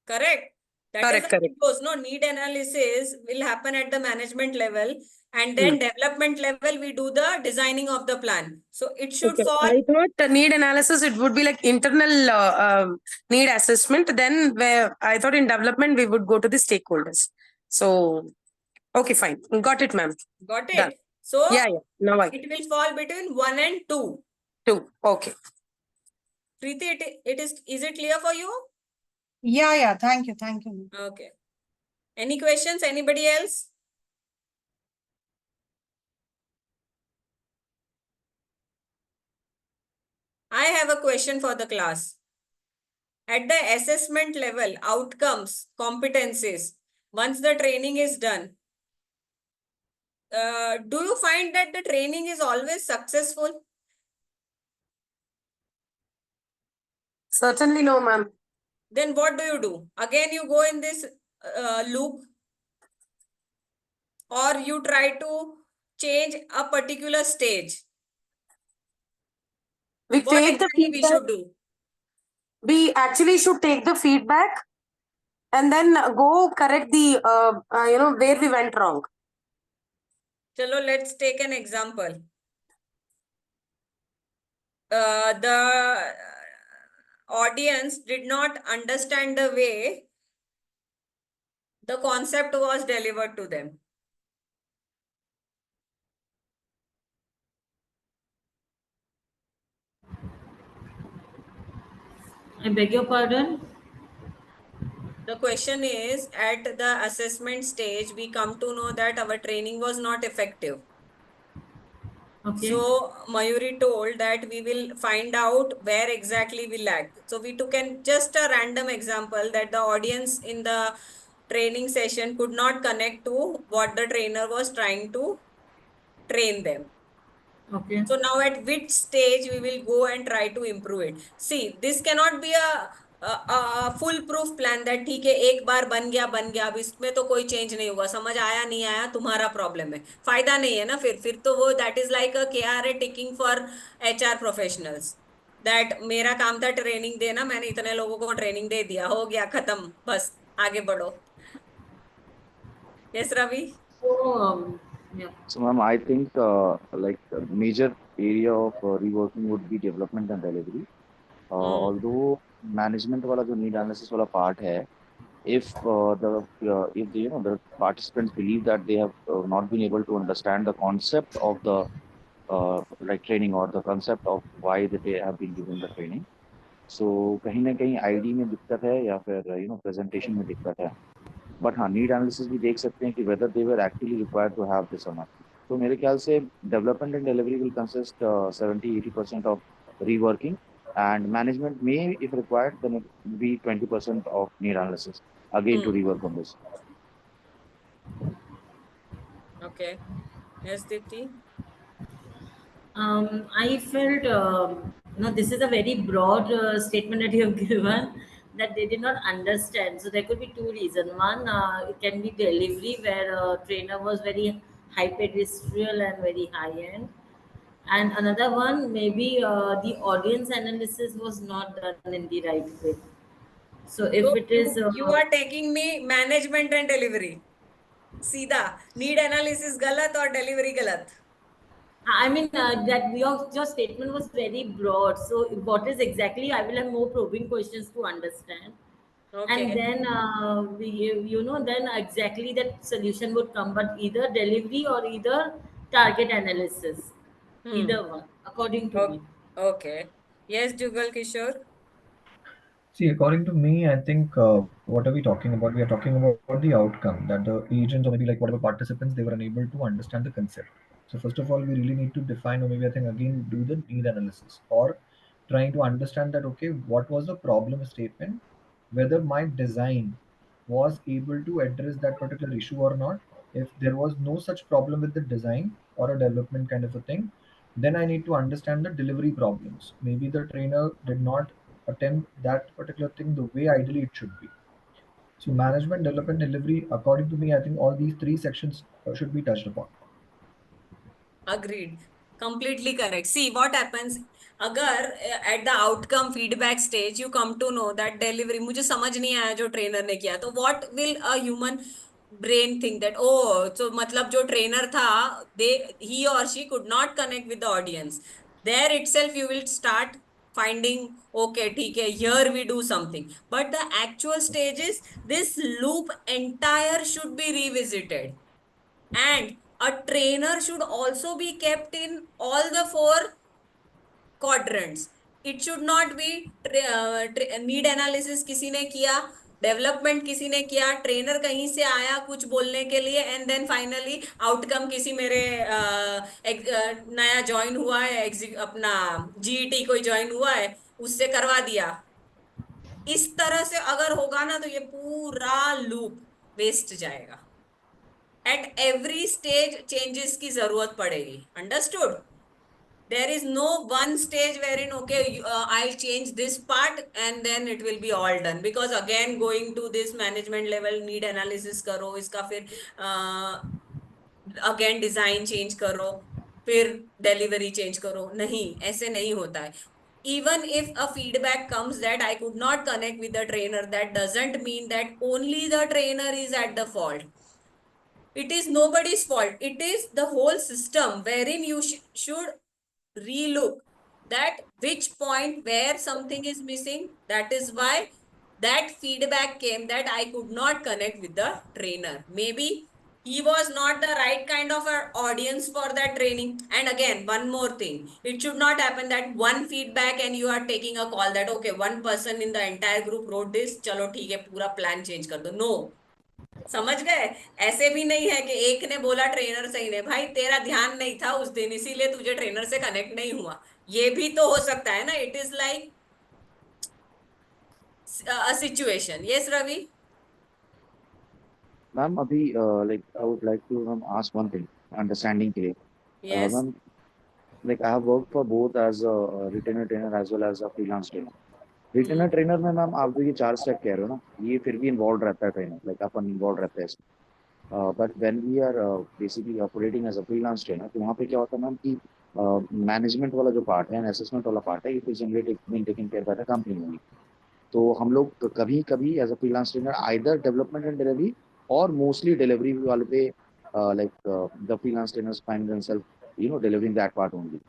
Correct. That Correct, is how correct. it goes. No, need analysis will happen at the management level, and then development level we do the designing of the plan. So it should Okay. fall. I thought the need analysis it would be like internal need assessment. Then where I thought in development we would go to the stakeholders. So okay, fine, got it, ma'am. Got it. Done. So Yeah. Now I it will fall between 1 and 2. 2. Okay. Preeti, is it clear for you? Yeah. Thank you. Okay. Any questions? Anybody else? I have a question for the class. At the assessment level, outcomes, competencies, once the training is done, do you find that the training is always successful? Certainly no, ma'am. Then what do you do? Again, you go in this loop, or you try to change a particular stage. We What take the exactly we feedback. should do? We actually should take the feedback and then go correct the where we went wrong. Chalo, let's take an example. The audience did not understand the way the concept was delivered to them. I beg your pardon? The question is, at the assessment stage, we come to know that our training was not effective. Okay. So Mayuri told that we will find out where exactly we lacked. So we took just a random example that the audience in the training session could not connect to what the trainer was trying to train them. Okay. So now at which stage we will go and try to improve it. See, this cannot be a full proof plan that ठीक है एक बार बन गया अब इसमें तो कोई change नहीं होगा, समझ आया नहीं आया तुम्हारा प्रॉब्लम है, फायदा नहीं है ना फिर तो वो that is like a KRA ticking for HR professionals that मेरा काम था ट्रेनिंग देना, मैंने इतने लोगों को ट्रेनिंग दे दिया, हो गया खत्म, बस आगे बढ़ो. Yes, Ravi? So, yeah. So, ma'am, I think like the major area of reworking would be development and delivery. Although management वाला जो need analysis वाला part है, if if the, the participants believe that they have not been able to understand the concept of the like training or the concept of why they have been given the training, so कहीं ना कहीं ID में दिक्कत है या फिर presentation में दिक्कत है. बट हाँ, नीड एनालिसिस भी देख सकते हैं कि whether they were actually required to have this और नॉट. तो मेरे ख्याल से development and delivery will consist 70-80% of reworking, and management may, if required, then it will be 20% of need analysis again to rework on this. Okay. Yes, Dipti. I felt no, this is a very broad statement that you have given, that they did not understand. So there could be two reasons. One, it can be delivery where trainer was very high pedestrian and very high end. And another one, maybe the audience analysis was not done in the right way. So if So it is you are taking me management and delivery. सीधा need analysis गलत और delivery गलत. I mean, that your statement was very broad. So, what is exactly? I will have more probing questions to understand. Okay. And then, then exactly that solution would come, but either delivery or either target analysis. Either one, according to me. Okay. Yes, Jugal Kishore. See, according to me, I think what are we talking about? We are talking about the outcome that the agents or maybe like whatever participants they were unable to understand the concept. So first of all, we really need to define or maybe I think again do the need analysis or trying to understand that okay, what was the problem statement, whether my design was able to address that particular issue or not. If there was no such problem with the design or a development kind of a thing, then I need to understand the delivery problems. Maybe the trainer did not attempt that particular thing the way ideally it should be. So management, development, delivery, according to me, I think all these three sections should be touched upon. Agreed. Completely correct. See what happens अगर at the outcome feedback stage you come to know that delivery मुझे समझ नहीं आया जो trainer ने किया, तो what will a human brain think that oh so मतलब जो ट्रेनर था he or she could not connect with the audience. There itself you will start finding okay ठीक है here we do something, but the actual stage is this loop entire should be revisited. And a trainer should also be kept in all the four quadrants. It should not be need analysis किसी ने किया, development किसी ने किया, trainer कहीं से आया कुछ बोलने के लिए, एंड देन फाइनली आउटकम किसी मेरे नया ज्वाइन हुआ है अपना जीईटी कोई ज्वाइन हुआ है उससे करवा दिया. इस तरह से अगर होगा ना तो ये पूरा लूप वेस्ट जाएगा. At every stage changes की जरूरत पड़ेगी. Understood? There is no one stage wherein okay I'll change this part and then it will be all done, because again going to this management level need analysis करो, इसका फिर again design change करो, फिर delivery change करो. नहीं, ऐसे नहीं होता है. Even if a feedback comes that I could not connect with the trainer, that doesn't mean that only the trainer is at the fault. It is nobody's fault. It is the whole system wherein you should relook that which point where something is missing. That is why that feedback came that I could not connect with the trainer. Maybe he was not the right kind of an audience for that training. And again, one more thing, it should not happen that one feedback and you are taking a call that okay, one person in the entire group wrote this, चलो ठीक है पूरा plan change कर दो. No. समझ गए? ऐसे भी नहीं है कि एक ने बोला ट्रेनर सही ने, भाई तेरा ध्यान नहीं था उस दिन इसीलिए तुझे ट्रेनर से कनेक्ट नहीं हुआ. ये भी तो हो सकता है ना. It is like a situation. Yes Ravi. Ma'am अभी like I would like to ask one thing, understanding के लिए. Yes. Ma'am, like I have worked for both as a retainer trainer as well as a freelance trainer. Retainer trainer में ma'am आप जो ये 4 step कह रहे हो ना, ये फिर भी इन्वॉल्व रहता है ट्रेनर, लाइक अपन इन्वॉल्व रहता है इसमें. But when we are basically operating as a freelance trainer, तो वहाँ पे क्या होता है मैम कि मैनेजमेंट वाला जो पार्ट है, असेसमेंट वाला पार्ट है, it is generally being taken care by the company only. तो हम लोग कभी कभी as a freelance trainer either development and delivery और मोस्टली डिलीवरी वाले पे like the freelance trainers find themselves delivering that part only.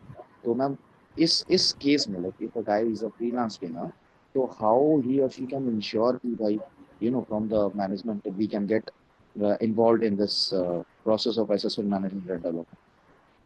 तो मैम इस केस में like if a guy is a freelance trainer, तो हाउ ही और she can ensure कि भाई from the management, we can get involved in this process of assessment management and development.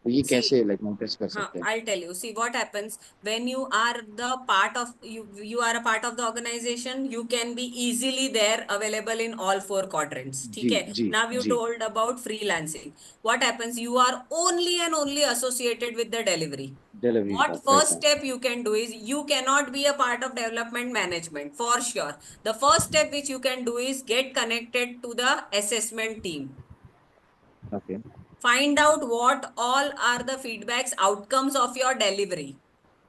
तो ये See, कैसे like notice कर हाँ, सकते हैं? I'll tell you. See what happens when you are the part of you are a part of the organization, you can be easily there available in all four quadrants. जी ठीक है? जी Now you ji told about freelancing. What happens? You are only and only associated with the delivery. delivery What part right first now. step you can do is you cannot be a part of development management for sure. The first step which you can do is get connected to the assessment team. Okay. Find out what all are the feedbacks outcomes of your delivery.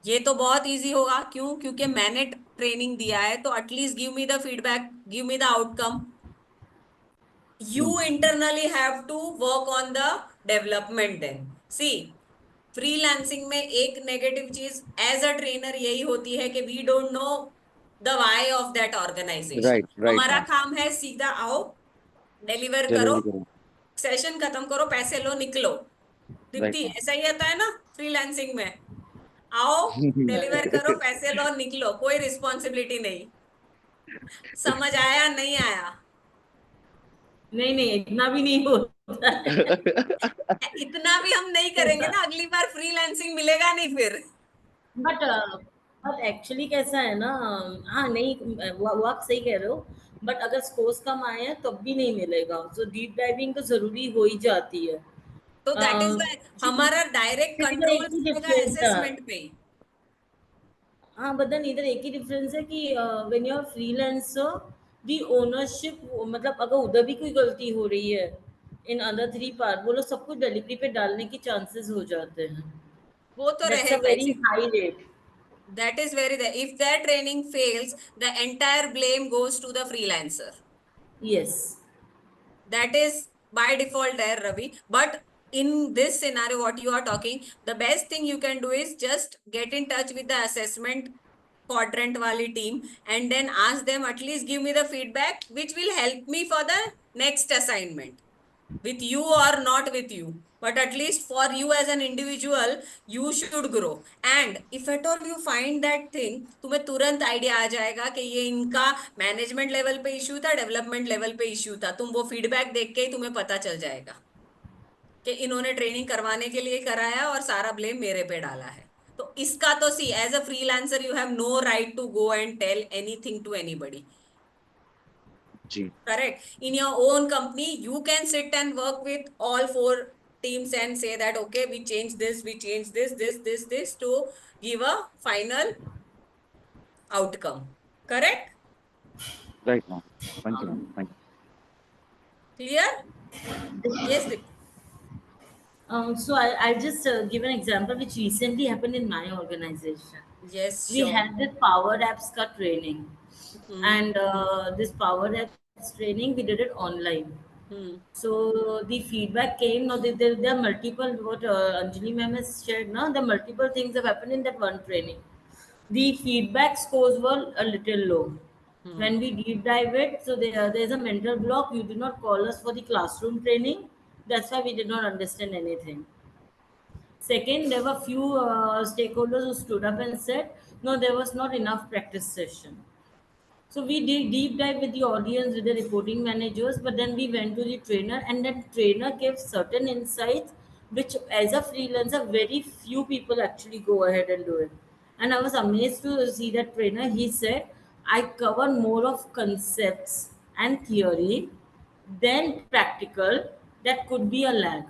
ये तो बहुत easy होगा, क्यों? क्योंकि मैंने training दिया है, तो at least give me the feedback, give me the outcome. You internally have to work on the development then. See, freelancing में एक नेगेटिव चीज एज अ ट्रेनर यही होती है कि we don't know the why of that organization. right हमारा ma'am. काम है सीधा आओ, डिलीवर करो, Delivery करो. सेशन खत्म करो, पैसे लो, निकलो. Right Deepti, ma'am. ऐसा ही आता है ना फ्रीलांसिंग में? आओ, डिलीवर करो, पैसे लो, निकलो, कोई रिस्पॉन्सिबिलिटी नहीं. समझ आया नहीं आया? नहीं इतना भी नहीं होता है. इतना भी हम नहीं करेंगे ना, अगली बार फ्रीलांसिंग मिलेगा नहीं फिर. बट एक्चुअली कैसा है ना, हाँ नहीं, वो आप सही कह रहे हो, बट अगर स्कोर्स कम आए हैं तब भी नहीं मिलेगा. सो डीप डाइविंग तो जरूरी हो ही जाती है. तो दैट इज वाई हमारा डायरेक्ट इधर कंट्रोल एक ही रहेगा डिफरेंस है. असेसमेंट पे. हाँ, बट देन इधर एक ही डिफरेंस है कि when you are freelancer, the ownership, मतलब अगर उधर भी कोई गलती हो रही है इन अदर 3 पार्ट, वो लोग सब कुछ डिलीवरी पे डालने के चांसेस हो जाते हैं. वो तो दैट्स अ रहेगा very he. High rate. That is very there. If that training fails, the entire blame goes to the freelancer. Yes. That is by default there, Ravi. But in this scenario, what you are talking, the best thing you can do is just get in touch with the assessment quadrant wali team and then ask them, at least give me the feedback which will help me for the next assignment, with you or not with you, but at least for you as an individual you should grow. And if at all you find that thing, तुम्हें तुरंत idea आ जाएगा कि ये इनका management level पे issue था, development level पे issue था. तुम वो फीडबैक देख के ही तुम्हें पता चल जाएगा कि इन्होंने ट्रेनिंग करवाने के लिए कराया और सारा ब्लेम मेरे पे डाला है. तो इसका तो see, as a freelancer you have no right to go and tell anything to anybody. जी. Correct. In your own company, you can sit and work with all four teams and say that, okay, we change this, this to give a final outcome. Correct? Right ma'am. Thank you ma'am. Thank you. Clear? Yes, Deep. So I'll just give an example which recently happened in my organization. Yes, We sure. had this Power Apps ka training, Hmm. and this Power Apps training we did it online. Hmm. So the feedback came. Now there are multiple, what Anjali ma'am has shared. Now there are multiple things have happened in that one training. The feedback scores were a little low. Hmm. When we deep dive it, so there's a mental block. You did not call us for the classroom training. That's why we did not understand anything. Second, there were few stakeholders who stood up and said, no, there was not enough practice session. So we did deep dive with the audience, with the reporting managers, but then we went to the trainer, and that trainer gave certain insights, which as a freelancer, very few people actually go ahead and do it. And I was amazed to see that trainer. He said, I cover more of concepts and theory than practical. That could be a lag.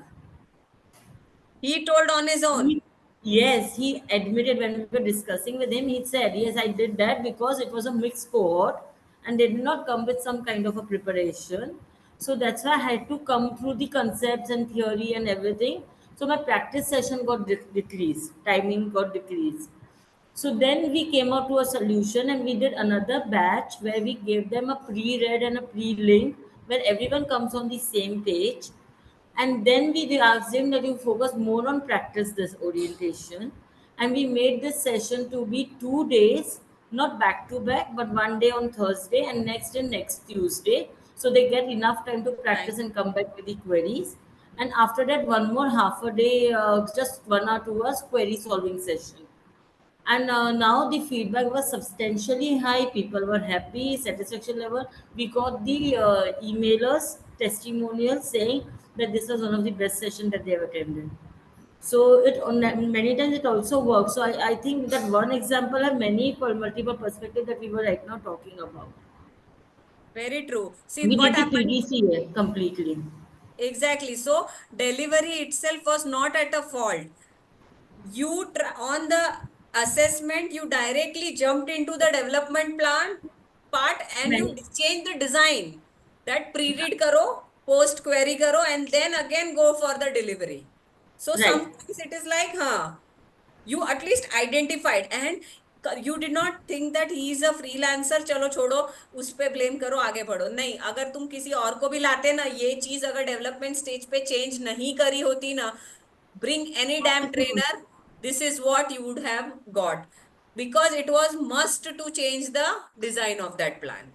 He told on his own. Yes, he admitted when we were discussing with him, he said, yes, I did that because it was a mixed cohort and they did not come with some kind of a preparation. So that's why I had to come through the concepts and theory and everything. So my practice session got decreased, timing got decreased. So then we came out to a solution and we did another batch where we gave them a pre-read and a pre-link where everyone comes on the same page. And then we asked him that you focus more on practice this orientation. And we made this session to be 2 days, not back to back, but one day on Thursday and next day next Tuesday. So they get enough time to practice and come back with the queries. And after that, one more half a day, just 1 or 2 hours query solving session. And now the feedback was substantially high. People were happy, satisfaction level. We got the emailers, testimonials saying that this was one of the best sessions that they have attended. So it on many times it also works. So I think that one example have many for multiple perspectives that we were right now talking about. Very true. See We what did the happened. PDCA completely. Exactly. So delivery itself was not at a fault. You on the assessment, you directly jumped into the development plan part and you Many, change the design. That pre-read karo, post query karo, and then again go for the delivery. So right. sometimes it is like, you at least identified and you did not think that he is a freelancer, चलो छोड़ो उस पे blame करो आगे बढ़ो नहीं. अगर तुम किसी और को भी लाते ना, ये चीज अगर डेवलपमेंट स्टेज पे चेंज नहीं करी होती ना, bring any damn trainer, this is what you would have got, because it was must to change the design of that plan.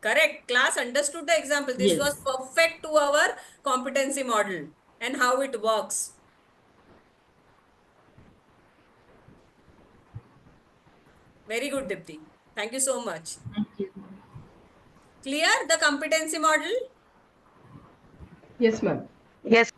Correct. Class understood the example. This was Yes. perfect to our competency model and how it works. Very good, Dipti. Thank you so much. Thank you. Clear the competency model? Yes, ma'am. Yes.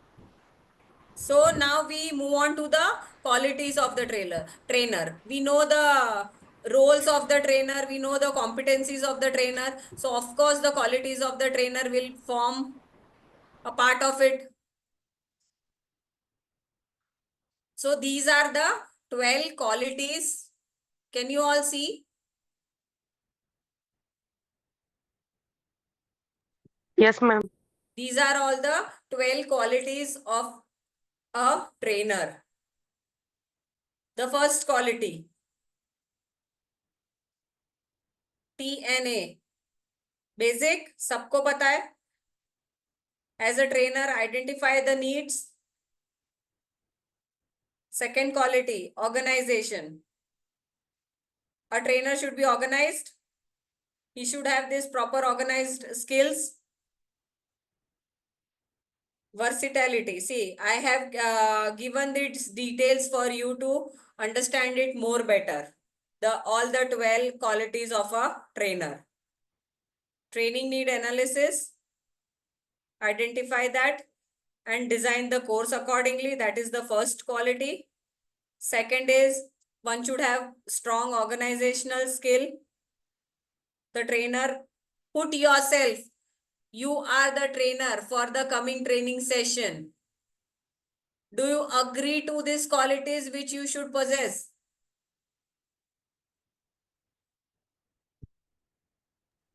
So now we move on to the qualities of the trainer. We know the roles of the trainer. We know the competencies of the trainer. So of course the qualities of the trainer will form a part of it. So these are the 12 qualities. Can you all see? Yes, ma'am. These are all the 12 qualities of a trainer. The first quality, TNA. Basic, सबको पता है. As a trainer, identify the needs. Second quality, organization. A trainer should be organized. He should have this proper organized skills. Versatility. See, I have given these details for you to understand it more better. All the 12 qualities of a trainer. Training need analysis. Identify that and design the course accordingly. That is the first quality. Second is one should have strong organizational skill. The trainer, put yourself. You are the trainer for the coming training session. Do you agree to these qualities which you should possess?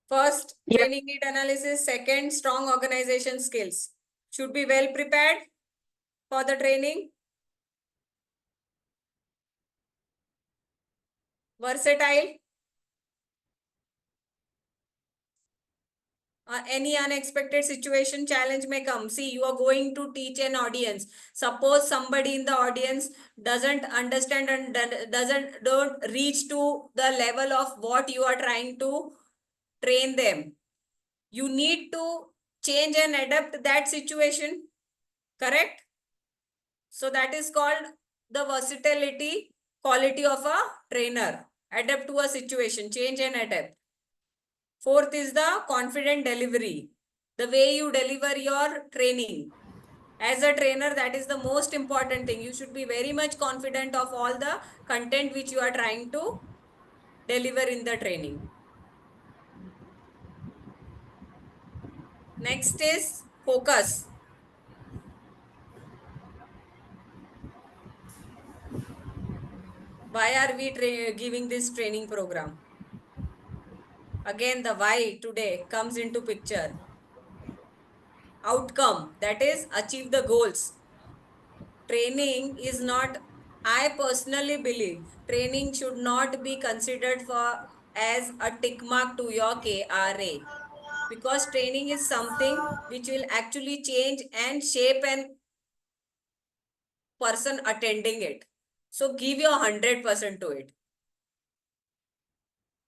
First, Yes. training need analysis. Second, strong organization skills. Should be well prepared for the training. Versatile. Any unexpected situation, challenge may come. See, you are going to teach an audience. Suppose somebody in the audience doesn't understand and don't reach to the level of what you are trying to train them. You need to change and adapt that situation. Correct? So that is called the versatility quality of a trainer. Adapt to a situation, change and adapt. Fourth is the confident delivery. The way you deliver your training. As a trainer, that is the most important thing. You should be very much confident of all the content which you are trying to deliver in the training. Next is focus. Why are we giving this training program? Again, the why today comes into picture. Outcome, that is achieve the goals. Training is not, I personally believe, training should not be considered as a tick mark to your KRA. Because training is something which will actually change and shape an person attending it. So give your 100% to it.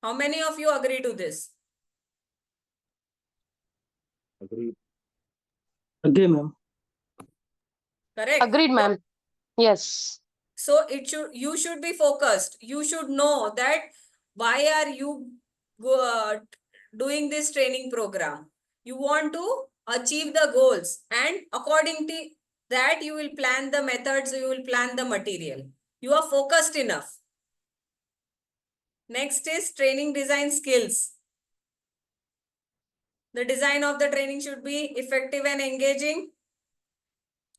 How many of you agree to this? Agree. Agree, ma'am. Correct? Agreed, ma'am. Yes. So you should be focused. You should know that why are you doing this training program. You want to achieve the goals, and according to that you will plan the methods, you will plan the material. You are focused enough. Next is training design skills. The design of the training should be effective and engaging.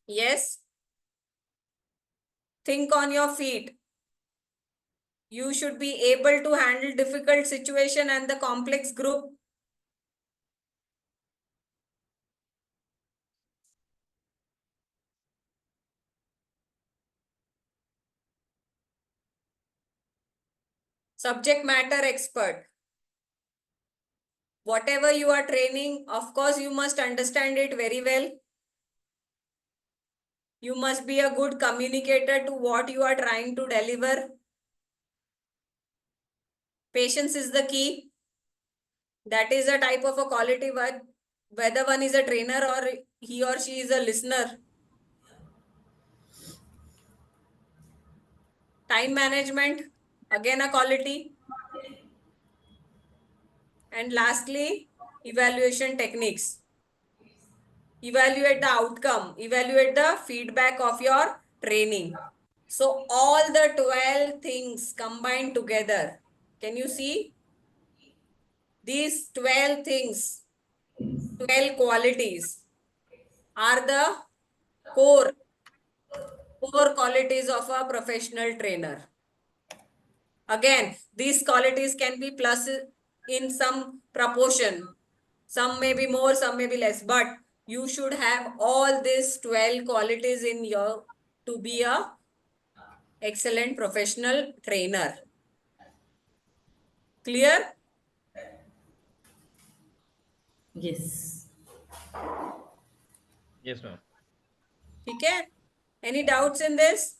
Yes. Think on your feet. You should be able to handle difficult situation and the complex group. Subject matter expert. Whatever you are training, of course, you must understand it very well. You must be a good communicator to what you are trying to deliver. Patience is the key. That is a type of a quality, whether one is a trainer or he or she is a listener. Time management, again a quality. And lastly, evaluation techniques. Evaluate the outcome, evaluate the feedback of your training. So all the 12 things combined together. Can you see? These 12 things, 12 qualities are the core qualities of a professional trainer. Again, these qualities can be plus in some proportion. Some may be more, some may be less, but you should have all these 12 qualities in your to be a excellent professional trainer. Clear? Yes. Yes, ma'am. Okay. Any doubts in this?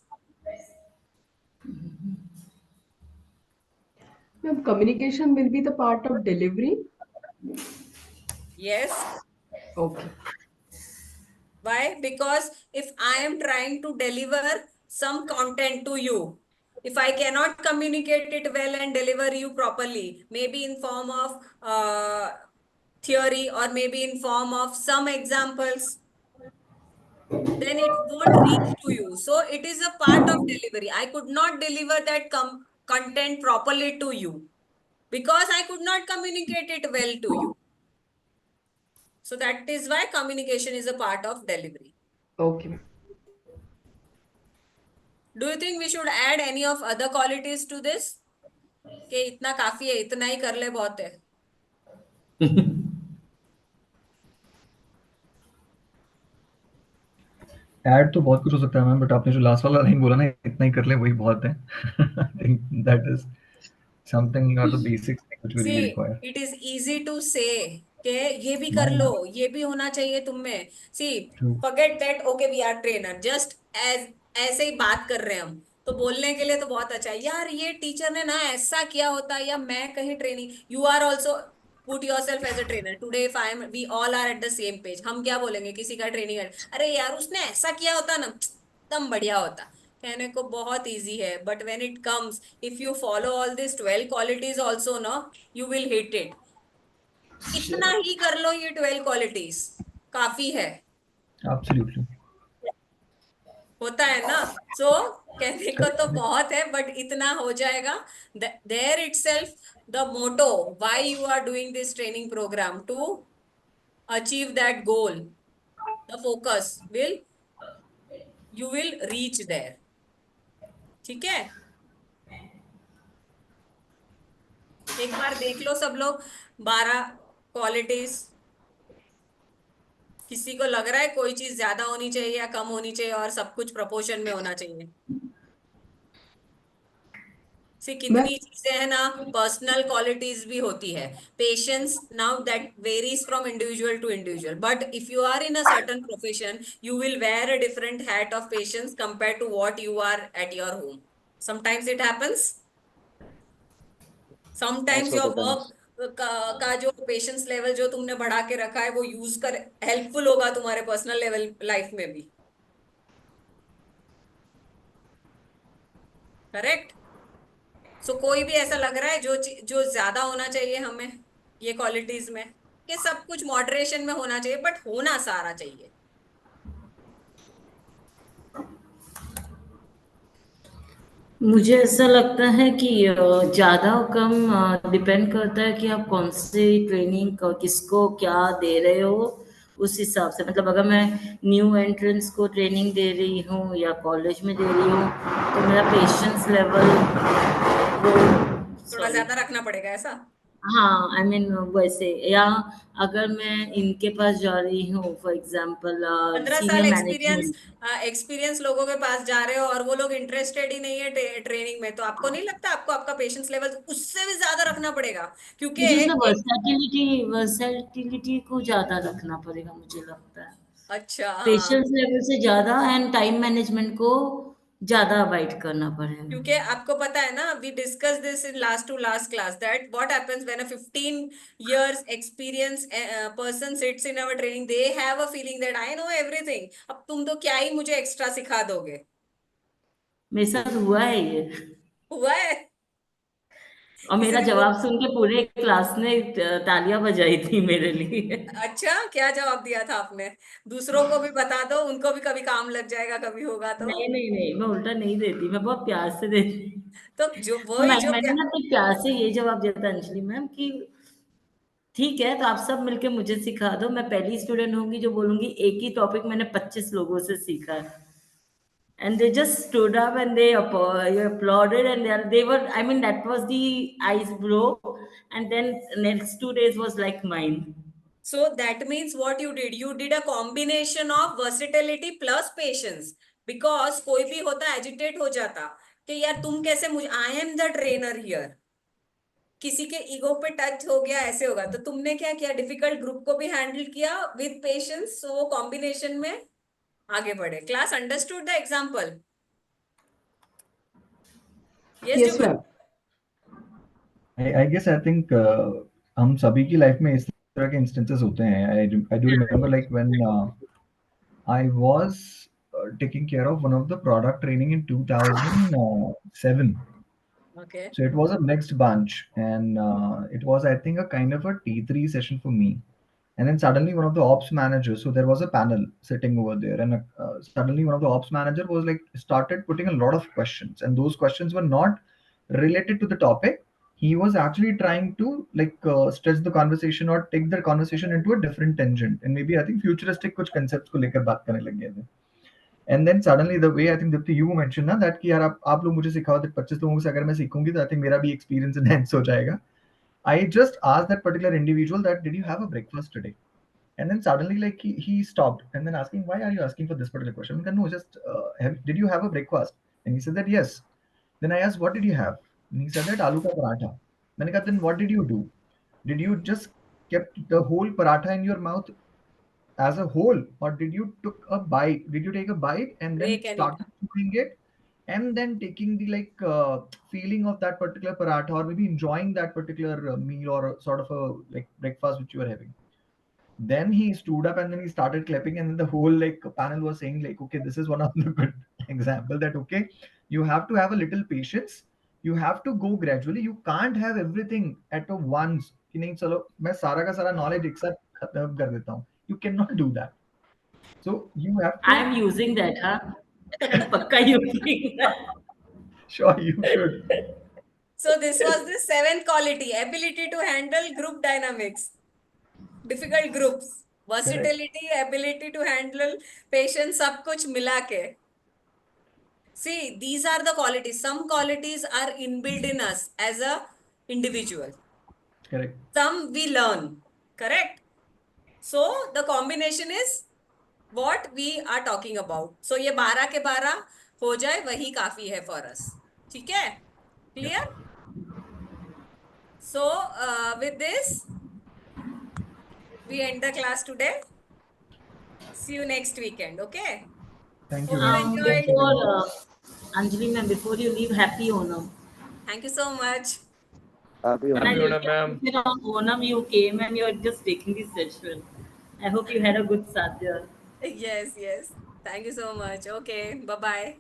Ma'am, communication will be the part of delivery. Yes. Okay. Why? Because if I am trying to deliver some content to you, if I cannot communicate it well and deliver you properly, maybe in form of theory or maybe in form of some examples, then it won't reach to you. So it is a part of delivery. I could not deliver that content properly to you because I could not communicate it well to you. So that is why communication is a part of delivery. Okay. Do you think we should add any of other qualities to this? कि इतना काफी है, इतना ही कर ले बहुत है. ऐड तो बहुत कुछ हो सकता है मैम, बट आपने जो लास्ट वाला लाइन बोला ना, इतना ही कर ले वही बहुत है. I think that is something are the basics which we really See, require. it is easy to say कि ये भी कर लो, ये भी होना चाहिए तुम में. See, forget that. Okay, we are trainer. Just as ऐसे ही बात कर रहे हैं हम, तो बोलने के लिए तो बहुत अच्छा है यार. ये टीचर ने ना ऐसा किया होता, या मैं कहीं training. You are also put yourself as a trainer. Today, if I am, we all are at the same page. हम क्या बोलेंगे किसी का ट्रेनिंग है, अरे यार उसने ऐसा किया होता ना, तब बढ़िया होता. कहने को बहुत इजी है, but when it comes, if you follow all this 12 qualities also no, you will hit it. इतना ही कर लो, ये 12 क्वालिटीज काफी है. एब्सोल्युटली होता है ना. सो कहने को तो बहुत है, बट इतना हो जाएगा. There itself the motto why you are doing this training program, to achieve that goal. The focus will, you will reach there. ठीक है, एक बार देख लो सब लोग 12 क्वालिटीज. किसी को लग रहा है कोई चीज ज्यादा होनी चाहिए या कम होनी चाहिए, और सब कुछ प्रोपोर्शन में होना चाहिए? से कितनी चीजें हैं ना, पर्सनल क्वालिटीज भी होती है. Patience, now that varies from individual to individual, but if you are in a certain profession, you will wear a different hat of patience compare to what you are at your home. Sometimes it happens. Sometimes your work का जो patience level जो तुमने बढ़ा के रखा है, वो use कर हेल्पफुल होगा तुम्हारे पर्सनल लेवल लाइफ में भी. करेक्ट. सो कोई भी ऐसा लग रहा है जो ज्यादा होना चाहिए हमें ये क्वालिटीज में, कि सब कुछ मॉडरेशन में होना चाहिए बट होना सारा चाहिए. मुझे ऐसा लगता है कि ज़्यादा और कम डिपेंड करता है कि आप कौन सी ट्रेनिंग किसको क्या दे रहे हो, उस हिसाब से. मतलब अगर मैं न्यू एंट्रेंस को ट्रेनिंग दे रही हूँ या कॉलेज में दे रही हूँ, तो मेरा पेशेंस लेवल वो थोड़ा सॉरी ज्यादा रखना पड़ेगा ऐसा. हाँ, आई मीन वैसे. या अगर मैं इनके पास जा रही हूँ, फॉर एग्जाम्पल 15 साल सीनियर एक्सपीरियंस मैनेजमेंट, एक्सपीरियंस लोगों के पास जा रहे हो और वो लोग इंटरेस्टेड ही नहीं है ट्रेनिंग में, तो आपको नहीं लगता आपको आपका पेशेंस लेवल उससे भी ज्यादा रखना पड़ेगा? क्योंकि मुझे उसमें एक. वर्सैटिलिटी को ज़्यादा रखना पड़ेगा, मुझे लगता है. अच्छा, हाँ. पेशेंस लेवल से ज़्यादा एंड टाइम मैनेजमेंट को ज़्यादा अवॉइड करना पड़ेगा. क्योंकि आपको पता है ना, we discuss this in last to last class that what happens when a 15 years experience person sits in our training, they have a feeling that I know everything. अब तुम तो क्या ही मुझे एक्स्ट्रा सिखा दोगे. मेरे साथ हुआ है ये, हुआ है. और मेरा इसलिए वो. जवाब सुन के पूरे क्लास ने तालियां बजाई थी मेरे लिए. अच्छा, क्या जवाब दिया था आपने? दूसरों को भी बता दो, उनको भी कभी काम लग जाएगा, कभी होगा तो. नहीं नहीं नहीं, मैं उल्टा नहीं देती, मैं बहुत प्यार से देती. तो जो वही जो मैंने ना तो प्यार से ये जवाब दिया था अंजलि मैम कि ठीक है, तो आप सब मिलके मुझे सिखा दो, मैं पहली स्टूडेंट होंगी जो बोलूंगी एक ही टॉपिक मैंने 25 लोगों से सीखा है. And they just stood up and they applauded, and they were, I mean, that was the ice blow. And then next 2 days was like mine. So that means what you did a combination of versatility plus patience. Because कोई भी होता agitate हो जाता कि यार तुम कैसे मुझे, आई एम द ट्रेनर हियर, किसी के ईगो पे टच हो गया ऐसे होगा. तो तुमने क्या किया, डिफिकल्ट ग्रुप को भी हैंडल किया विद पेशेंस, सो वो कॉम्बिनेशन में आगे बढ़े. Class understood the example? Yes Yes, Jugal. ma'am. I guess I think हम सभी की लाइफ में इस तरह के इंस्टेंसेस होते हैं. I do remember like when I was taking care of one of the product training in 2007. Okay. So it was a mixed bunch, and it was, I think, a kind of a T3 session for me. And then suddenly one of the ops managers, so there was a panel sitting over there, and suddenly one of the ops manager was like started putting a lot of questions, and those questions were not related to the topic. He was actually trying to like stretch the conversation or take the conversation into a different tangent, and maybe I think futuristic कुछ concepts को लेकर बात करने लग गए थे. And then suddenly the way I think Dipti you mentioned ना that कि यार आप लोग मुझे सिखाओ, that 25 लोगों से अगर मैं सीखूंगी तो I think मेरा भी experience enhance हो जाएगा. I just asked that particular individual that did you have a breakfast today? And then suddenly like he stopped and then asking why are you asking for this particular question? I said, no, just did you have a breakfast? And he said that yes. Then I asked what did you have? And he said that aloo ka paratha. मैंने कहा then what did you do? Did you just kept the whole paratha in your mouth as a whole, or did you took a bite? Did you take a bite and then Break and eat. started chewing it and then taking the like feeling of that particular paratha, or maybe enjoying that particular meal or sort of a like breakfast which you were having? Then he stood up and then he started clapping, and then the whole like panel was saying like, okay, this is one of the good example that okay, you have to have a little patience, you have to go gradually, you can't have everything at a once कि नहीं चलो मैं सारा का सारा knowledge एक साथ खत्म कर देता हूँ. You cannot do that. So you have to. I'm using that, huh? I'm pakka using that. Sure, you should. So this was the 7th quality, ability to handle group dynamics, difficult groups, versatility, ability to handle patience, सब कुछ मिला के. See, these are the qualities. Some qualities are inbuilt in us as a individual. Correct. Some we learn. Correct? So the combination is what we are talking about. So ये 12 के 12 हो जाए वही काफी है for us. ठीक है? Clear? So with this, we end the class today. See you next weekend. Okay? Thank you. Hope you enjoyed. Anjali ma'am, before you leave, happy Onam. Thank you so much. Happy And I Happy looked Onam, at you on Onam, you came and you're just taking this session. I hope you had a good Sadhya. Yes, yes. Thank you so much. Okay. Bye-bye.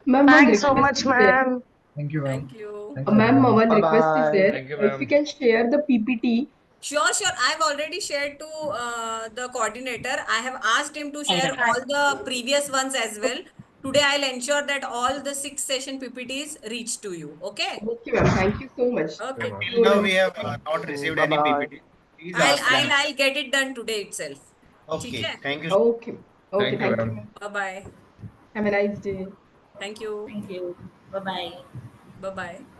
Ma'am, one Thanks so request much, is there. ma'am. Thank you, ma'am. Thank you. Thanks, Ma'am, everyone. one request is Bye-bye. there. Thank you, If you ma'am. can share the PPT. Sure, sure. I've already shared to the coordinator. I have asked him to share all the previous ones as well. Today, I'll ensure that all the 6 session PPTs reach to you. Okay. Okay, ma'am. Thank you so much. Okay. ma'am. Till now, we have not received any Bye-bye. PPT. Please ask them. I'll get it done today itself. Okay, Okay. thank you. Okay. Okay, Thank you, thank you. ma'am. Bye bye. Have a nice day. Thank you. Thank you. Bye bye. Bye bye.